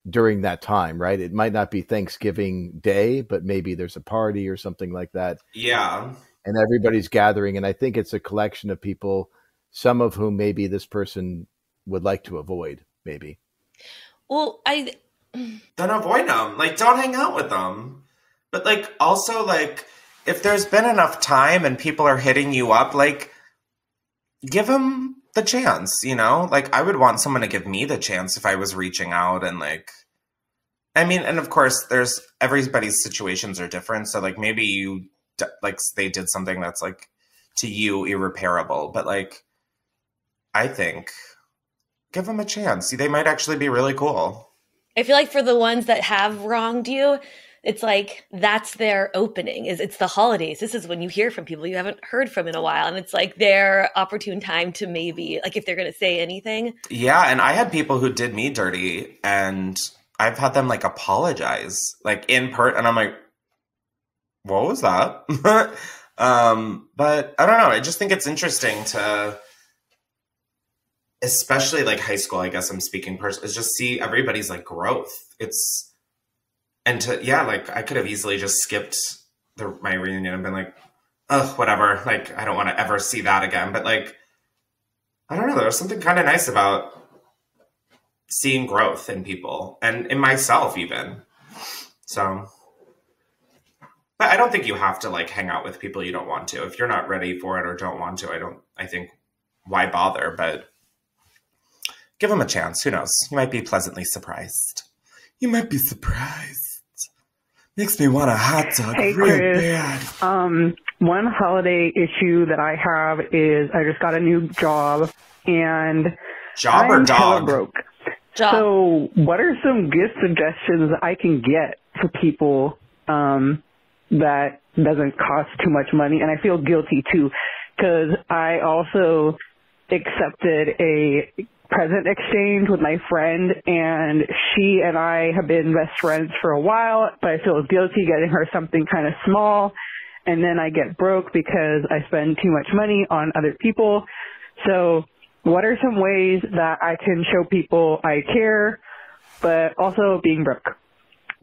during that time, right? It might not be Thanksgiving Day, but maybe there's a party or something like that. Yeah. And everybody's gathering. And I think it's a collection of people, some of whom maybe this person would like to avoid, maybe. Well, Then avoid them. Like, don't hang out with them. But, like, also, like, if there's been enough time and people are hitting you up, like, give them the chance, you know? Like, I would want someone to give me the chance if I was reaching out and, like, I mean, and of course, everybody's situations are different. So, like, maybe they did something that's, like, to you irreparable. But, like, I think give them a chance. They might actually be really cool. I feel like for the ones that have wronged you, it's like that's their opening. It's the holidays. This is when you hear from people you haven't heard from in a while. And it's like their opportune time to maybe, like if they're going to say anything. Yeah. And I had people who did me dirty and I've had them like apologize, like and I'm like, what was that? But I don't know. I just think it's interesting to, especially like high school, I guess I'm speaking personally, is just see everybody's like growth. Like I could have easily just skipped my reunion and been like, oh, whatever. Like, I don't want to ever see that again. But like, I don't know. There was something kind of nice about seeing growth in people and in myself even. So, but I don't think you have to like hang out with people you don't want to. If you're not ready for it or don't want to, I think why bother? But give them a chance. Who knows? You might be pleasantly surprised. You might be surprised. Makes me want a hot dog real bad. One holiday issue that I have is I just got a new job and I'm hella broke. Job. So what are some gift suggestions I can get for people that doesn't cost too much money? And I feel guilty too because I also accepted a present exchange with my friend, and she and I have been best friends for a while, but I feel guilty getting her something kind of small. and then I get broke because I spend too much money on other people. So what are some ways that I can show people I care, but also being broke?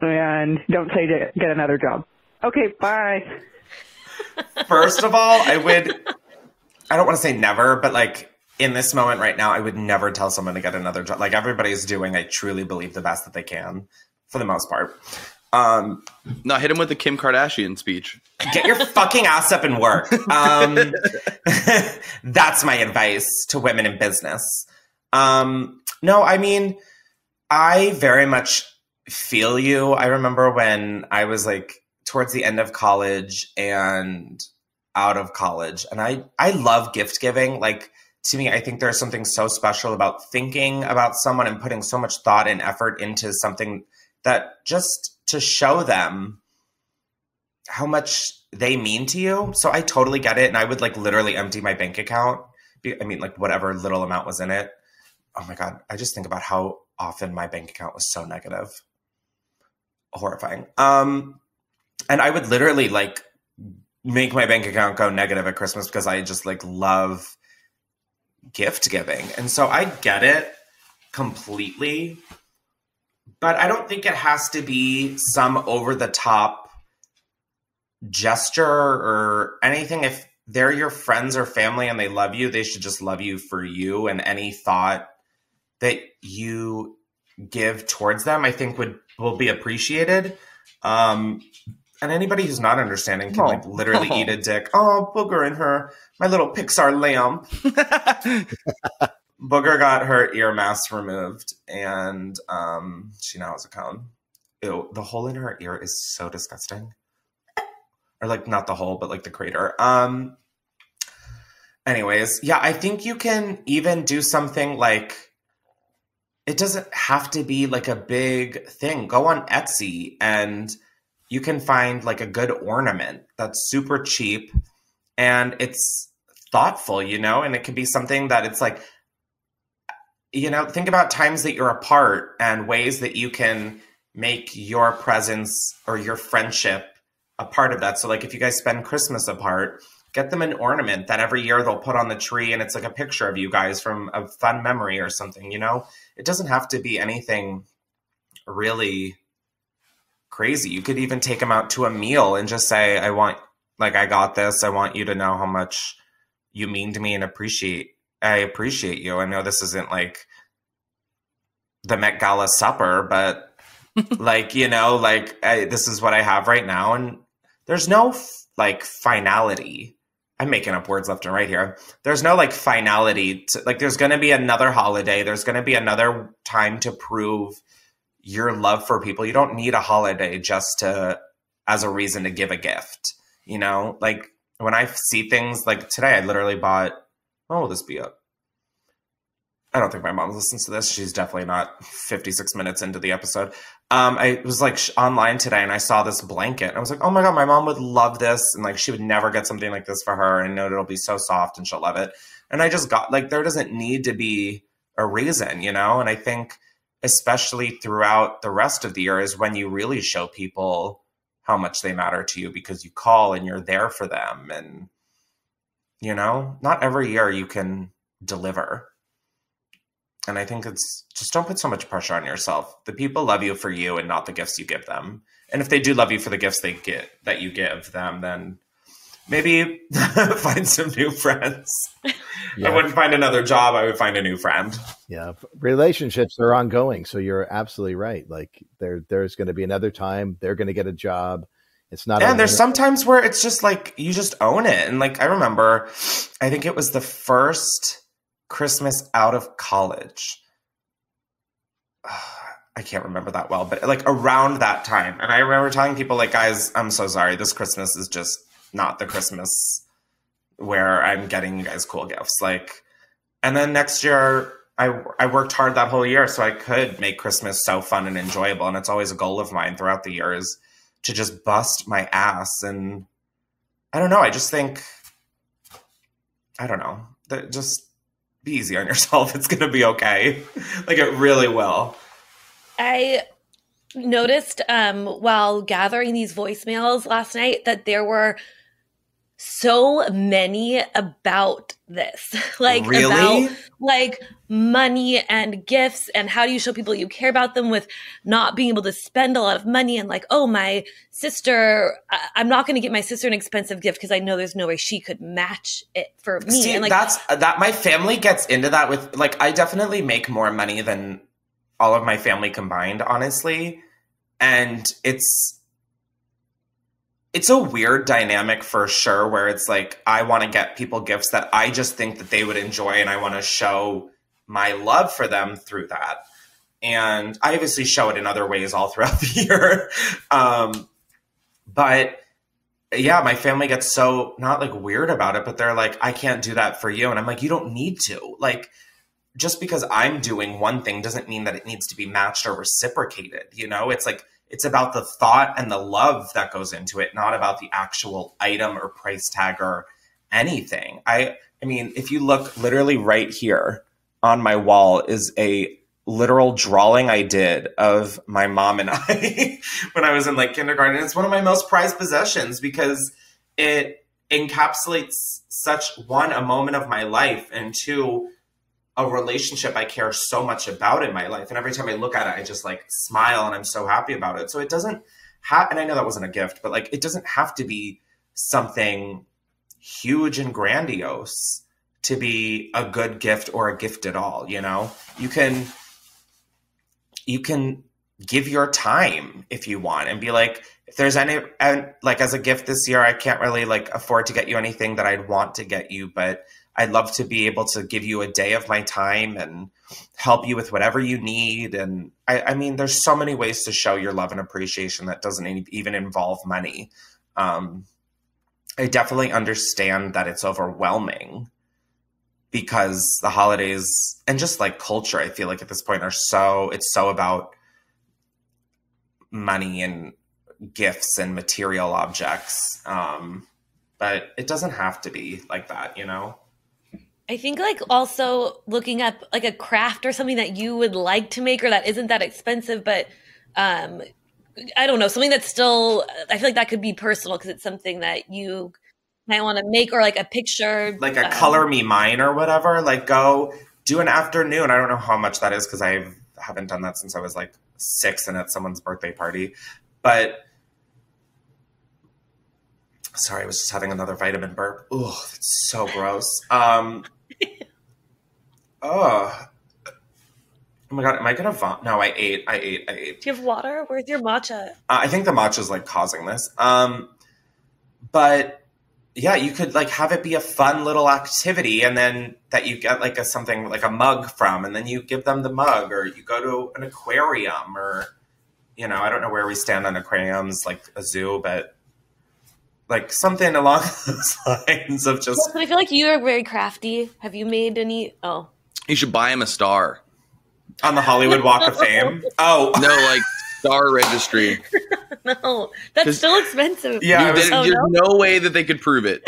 And don't say to get another job. Okay, bye. First of all, I don't want to say never, but like in this moment right now, I would never tell someone to get another job. Like everybody's doing, I truly believe, the best that they can for the most part. No, hit him with the Kim Kardashian speech. Get your fucking ass up and work. That's my advice to women in business. No, I mean, I very much feel you. I remember when I was like towards the end of college and out of college, and I love gift giving. Like, to me, I think there's something so special about thinking about someone and putting so much thought and effort into something that just to show them how much they mean to you. So I totally get it. And I would like literally empty my bank account. I mean, like whatever little amount was in it. Oh my God. I just think about how often my bank account was so negative. Horrifying. And I would literally like make my bank account go negative at Christmas because I just like love gift giving. And so I get it completely. But I don't think it has to be some over-the-top gesture or anything. If they're your friends or family and they love you, they should just love you for you. And any thought that you give towards them, I think will be appreciated. And anybody who's not understanding can like literally eat a dick. Oh, Booger and my little Pixar lamp. Booger got her ear mask removed, and she now has a cone. Ew, the hole in her ear is so disgusting. Or, like, not the hole, but, like, the crater. Anyways, yeah, I think you can even do something like, it doesn't have to be, like, a big thing. Go on Etsy, and you can find, like, a good ornament that's super cheap, and it's thoughtful, you know? And it could be something that it's, like, you know, think about times that you're apart and ways that you can make your presence or your friendship a part of that. So like if you guys spend Christmas apart, get them an ornament that every year they'll put on the tree and it's like a picture of you guys from a fun memory or something, you know? It doesn't have to be anything really crazy. You could even take them out to a meal and just say, I got this. I want you to know how much you mean to me and I appreciate you. I know this isn't like the Met Gala supper, but like, you know, like this is what I have right now. And there's no like finality. I'm making up words left and right here. There's no like finality to, like, there's going to be another holiday. There's going to be another time to prove your love for people. You don't need a holiday just as a reason to give a gift, you know, like when I see things like today, I literally bought, when will this be up? I don't think my mom listens to this. She's definitely not 56 minutes into the episode. I was like online today and I saw this blanket. I was like, oh my God, my mom would love this. And like, she would never get something like this for her. And I know it'll be so soft and she'll love it. And I just got like, there doesn't need to be a reason, you know? And I think especially throughout the rest of the year is when you really show people how much they matter to you because you call and you're there for them. And, you know, not every year you can deliver. And I think it's just don't put so much pressure on yourself. The people love you for you and not the gifts you give them. And if they do love you for the gifts that you give them, then maybe find some new friends. Yeah. I wouldn't find another job. I would find a new friend. Yeah. Relationships are ongoing. So you're absolutely right. Like there's going to be another time they're going to get a job. It's not. And there's sometimes where it's just like, you just own it. And like, I remember, I think it was the first Christmas out of college. I can't remember that well, but like around that time. And I remember telling people like, guys, I'm so sorry. This Christmas is just not the Christmas where I'm getting you guys cool gifts. Like, and then next year I worked hard that whole year so I could make Christmas so fun and enjoyable. And it's always a goal of mine throughout the years to just bust my ass. And I don't know. I just think, I don't know, that just be easy on yourself. It's going to be okay. Like it really will. I noticed while gathering these voicemails last night that there were so many about this, like really? about like money and gifts and how do you show people you care about them with not being able to spend a lot of money and like, oh, my sister, I'm not going to get my sister an expensive gift because I know there's no way she could match it for me. See, and like that my family gets into that with like, I definitely make more money than all of my family combined, honestly. And it's a weird dynamic for sure, where it's like, I want to get people gifts that I just think that they would enjoy, and I want to show my love for them through that. And I obviously show it in other ways all throughout the year. But yeah, my family gets so not like weird about it, but they're like, I can't do that for you. And I'm like, you don't need to. Like, just because I'm doing one thing doesn't mean that it needs to be matched or reciprocated. You know, it's like, it's about the thought and the love that goes into it, not about the actual item or price tag or anything. I mean, if you look literally right here on my wall is a literal drawing I did of my mom and I when I was in like kindergarten. It's one of my most prized possessions because it encapsulates such, one, a moment of my life, and two, a relationship I care so much about in my life. And every time I look at it, I just like smile and I'm so happy about it. So it doesn't have, and I know that wasn't a gift, but like, it doesn't have to be something huge and grandiose to be a good gift or a gift at all. You know, you can give your time if you want and be like, if there's any, and like as a gift this year, I can't really like afford to get you anything that I'd want to get you, but I'd love to be able to give you a day of my time and help you with whatever you need. And I mean, there's so many ways to show your love and appreciation that doesn't even involve money. I definitely understand that it's overwhelming because the holidays and just like culture, I feel like at this point it's so about money and gifts and material objects. But it doesn't have to be like that, you know? I think like also looking up like a craft or something that you would like to make or that isn't that expensive, but I don't know, something that's still, I feel like that could be personal because it's something that you might want to make, or like a picture. Like a color me mine or whatever, like go do an afternoon. I don't know how much that is because I haven't done that since I was like 6 and at someone's birthday party. But sorry, I was just having another vitamin burp. Ugh, it's so gross. Oh my God, am I gonna vomit? No, I ate. Do you have water? Where's your matcha? I think the matcha is like causing this. But yeah, you could like have it be a fun little activity, and then that you get like something like a mug from, and then you give them the mug, or you go to an aquarium, or, you know, I don't know where we stand on aquariums, like a zoo, but like something along those lines of just. I feel like you are very crafty. Have you made any? Oh, you should buy him a star on the Hollywood Walk of Fame. Oh no, like star registry. No, that's still expensive. Yeah, there's no way that they could prove it.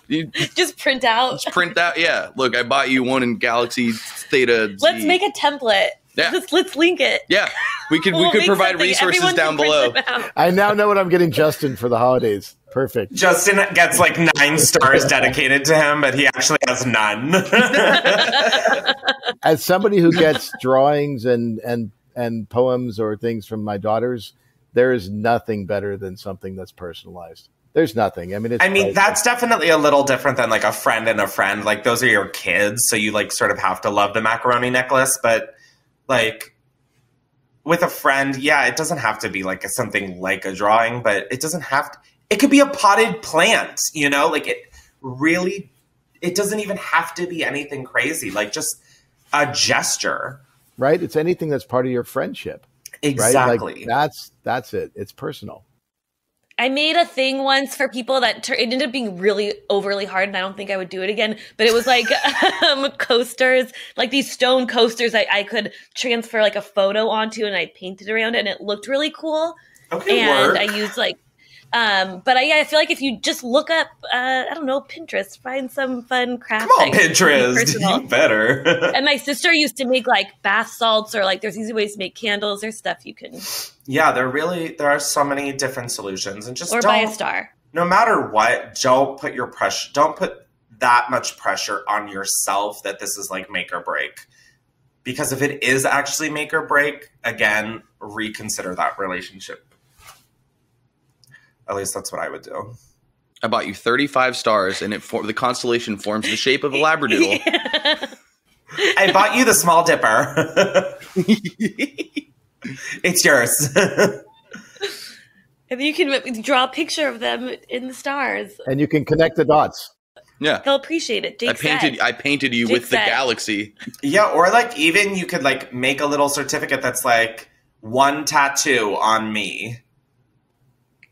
You just print out. Just print out. Yeah, look, I bought you one in Galaxy Theta Z. Let's make a template. Yeah. Let's link it. Yeah, we could provide resources down below. I now know what I'm getting Justin for the holidays. Perfect. Justin gets like 9 stars dedicated to him, but he actually has none. As somebody who gets drawings and poems or things from my daughters, there is nothing better than something that's personalized. There's nothing. I mean, that's definitely a little different than like a friend and a friend. Like those are your kids, so you like sort of have to love the macaroni necklace. But like with a friend, yeah, it doesn't have to be like something like a drawing, but it doesn't have to. It could be a potted plant, you know, like it doesn't even have to be anything crazy, like just a gesture. Right. It's anything that's part of your friendship. Exactly. Right? Like that's it. It's personal. I made a thing once for people that it ended up being really overly hard, and I don't think I would do it again. But it was like coasters, like these stone coasters I could transfer like a photo onto, and I painted around it, and it looked really cool. Okay, and work. I used like but I feel like if you just look up, I don't know, Pinterest, find some fun craft. Come on, Pinterest, you better. And my sister used to make like bath salts, or like there's easy ways to make candles. There's stuff you can. Yeah, there are so many different solutions, and just buy a star. no matter what, don't put that much pressure on yourself that this is like make or break. Because if it is actually make or break, again, reconsider that relationship. At least that's what I would do. I bought you 35 stars, and the constellation forms the shape of a labradoodle. I bought you the Small Dipper. It's yours. And you can draw a picture of them in the stars. And you can connect the dots. Yeah. They'll appreciate it. I painted you with the galaxy. Yeah, or like even you could like make a little certificate that's like 1 tattoo on me.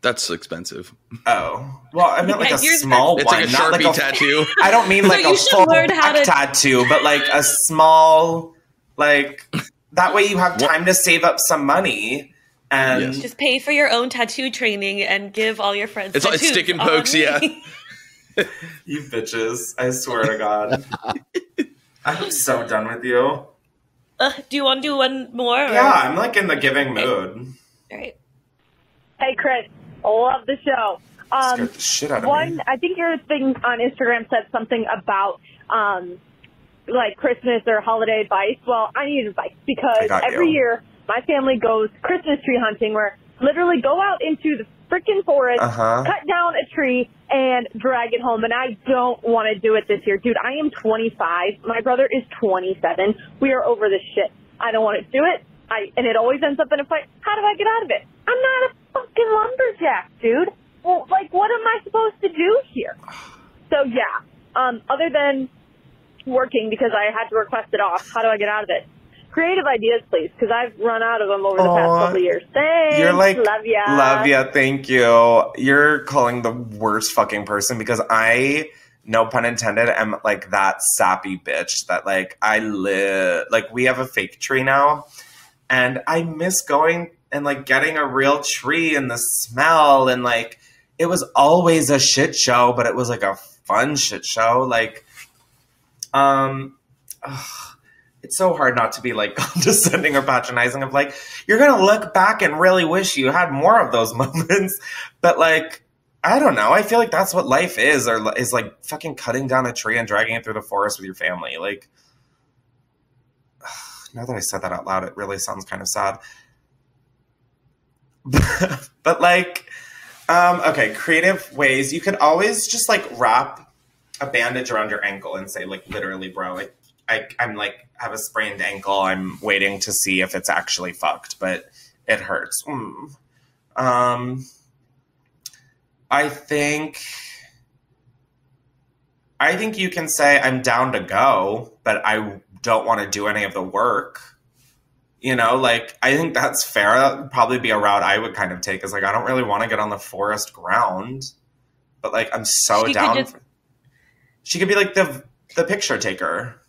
That's expensive. Oh. Well, I meant like a small it's one. It's like like a Sharpie tattoo. I don't mean like a full tattoo, but like a small, like, that way you have time to save up some money. And just pay for your own tattoo training and give all your friends tattoos. It's stick and pokes, yeah. You bitches. I swear to God. I'm so done with you. Do you want to do one more? Or? Yeah, I'm like in the giving mood. All right. Hey, Chris. Love the show. Scared the shit out of me. I think your thing on Instagram said something about like Christmas or holiday advice. Well, I need advice because every year my family goes Christmas tree hunting where literally go out into the freaking forest, cut down a tree, and drag it home. And I don't want to do it this year. Dude, I am 25. My brother is 27. We are over this shit. I don't want to do it. And it always ends up in a fight. How do I get out of it? I'm not a fucking lumberjack, dude. Well, like, what am I supposed to do here? So, yeah. Other than working because I had to request it off, how do I get out of it? Creative ideas, please, because I've run out of them over the past couple of years. Thanks. You're like, love ya. Love ya. Thank you. You're calling the worst fucking person because I, no pun intended, am like that sappy bitch that like we have a fake tree now and I miss going and like getting a real tree and the smell and like it was always a shit show, but it was like a fun shit show. Like, it's so hard not to be like condescending or patronizing of like, you're going to look back and really wish you had more of those moments. But like, I don't know. I feel like that's what life is like fucking cutting down a tree and dragging it through the forest with your family. Like, now that I said that out loud, it really sounds kind of sad. But like, okay, creative ways. You could always just like wrap a bandage around your ankle and say like, literally, bro, like, I'm like, have a sprained ankle. I'm waiting to see if it's actually fucked, but it hurts. I think you can say I'm down to go, but I don't want to do any of the work. You know, like, I think that's fair. That would probably be a route I would kind of take is like, I don't really want to get on the forest ground, but like, I'm so down. She could be like the picture taker.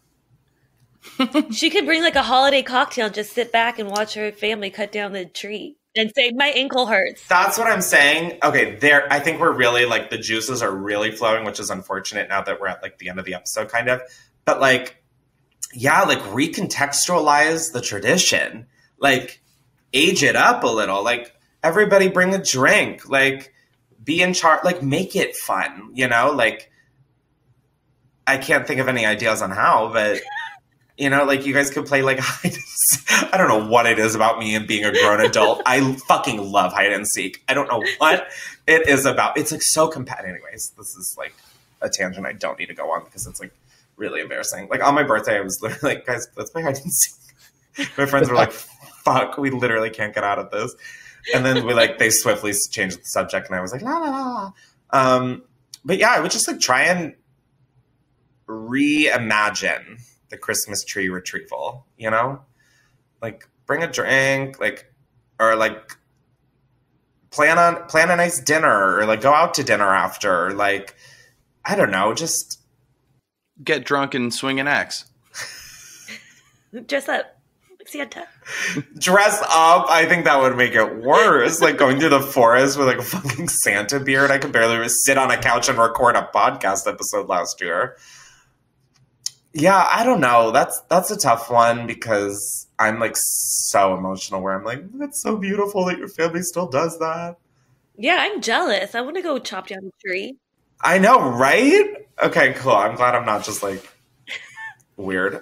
She could bring like a holiday cocktail, just sit back and watch her family cut down the tree and say, my ankle hurts. That's what I'm saying. Okay, I think we're really like the juices are really flowing, which is unfortunate now that we're at like the end of the episode kind of. But like, yeah, like recontextualize the tradition, like age it up a little, like everybody bring a drink, like be in charge, like make it fun, you know, like I can't think of any ideas on how, but you know, like you guys could play like hide and seek. I don't know what it is about me and being a grown adult. I fucking love hide and seek. I don't know what it is about. It's like so competitive. Anyways, this is like a tangent I don't need to go on because it's like really embarrassing. Like on my birthday, I was literally like, guys, let's play hide and seek. My friends were like, fuck, we literally can't get out of this. And then they swiftly changed the subject and I was like, la, la, la. But yeah, I would just like try and reimagine the Christmas tree retrieval, you know, like bring a drink, like, or like plan a nice dinner or like go out to dinner after, like, I don't know, just get drunk and swing an axe. Dress up like Santa. Dress up. I think that would make it worse. Like going through the forest with like a fucking Santa beard. I could barely sit on a couch and record a podcast episode last year. Yeah, I don't know. That's a tough one because I'm like so emotional where I'm like, that's so beautiful that your family still does that. Yeah, I'm jealous. I want to go chop down a tree. I know, right? Okay, cool. I'm glad I'm not just like weird.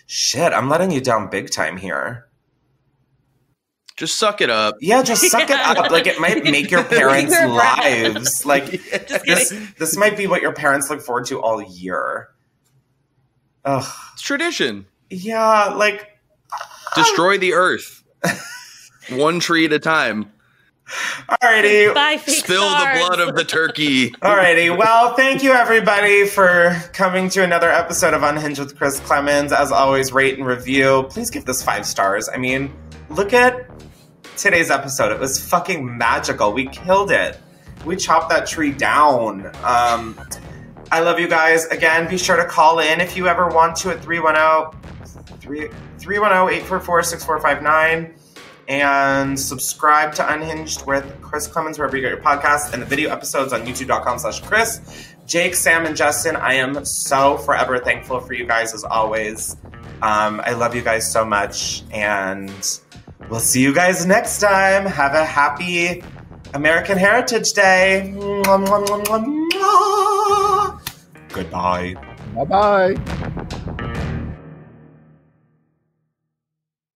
Shit, I'm letting you down big time here. Just suck it up. Yeah, just suck it up. Like, it might make your parents' lives. Like, this might be what your parents look forward to all year. Ugh. It's tradition. Yeah, like... Destroy the earth. One tree at a time. Alrighty. Bye, Spill the blood of the turkey. Alrighty. Well, thank you, everybody, for coming to another episode of Unhinged with Chris Klemens. As always, rate and review. Please give this 5 stars. I mean, look at today's episode. It was fucking magical. We killed it. We chopped that tree down. I love you guys. Again, be sure to call in if you ever want to at 310-844-6459 and subscribe to Unhinged with Chris Klemens wherever you get your podcasts, and the video episodes on youtube.com/Chris. Jake, Sam, and Justin, I am so forever thankful for you guys as always. I love you guys so much, and we'll see you guys next time. Have a happy American Heritage Day. Goodbye. Bye-bye.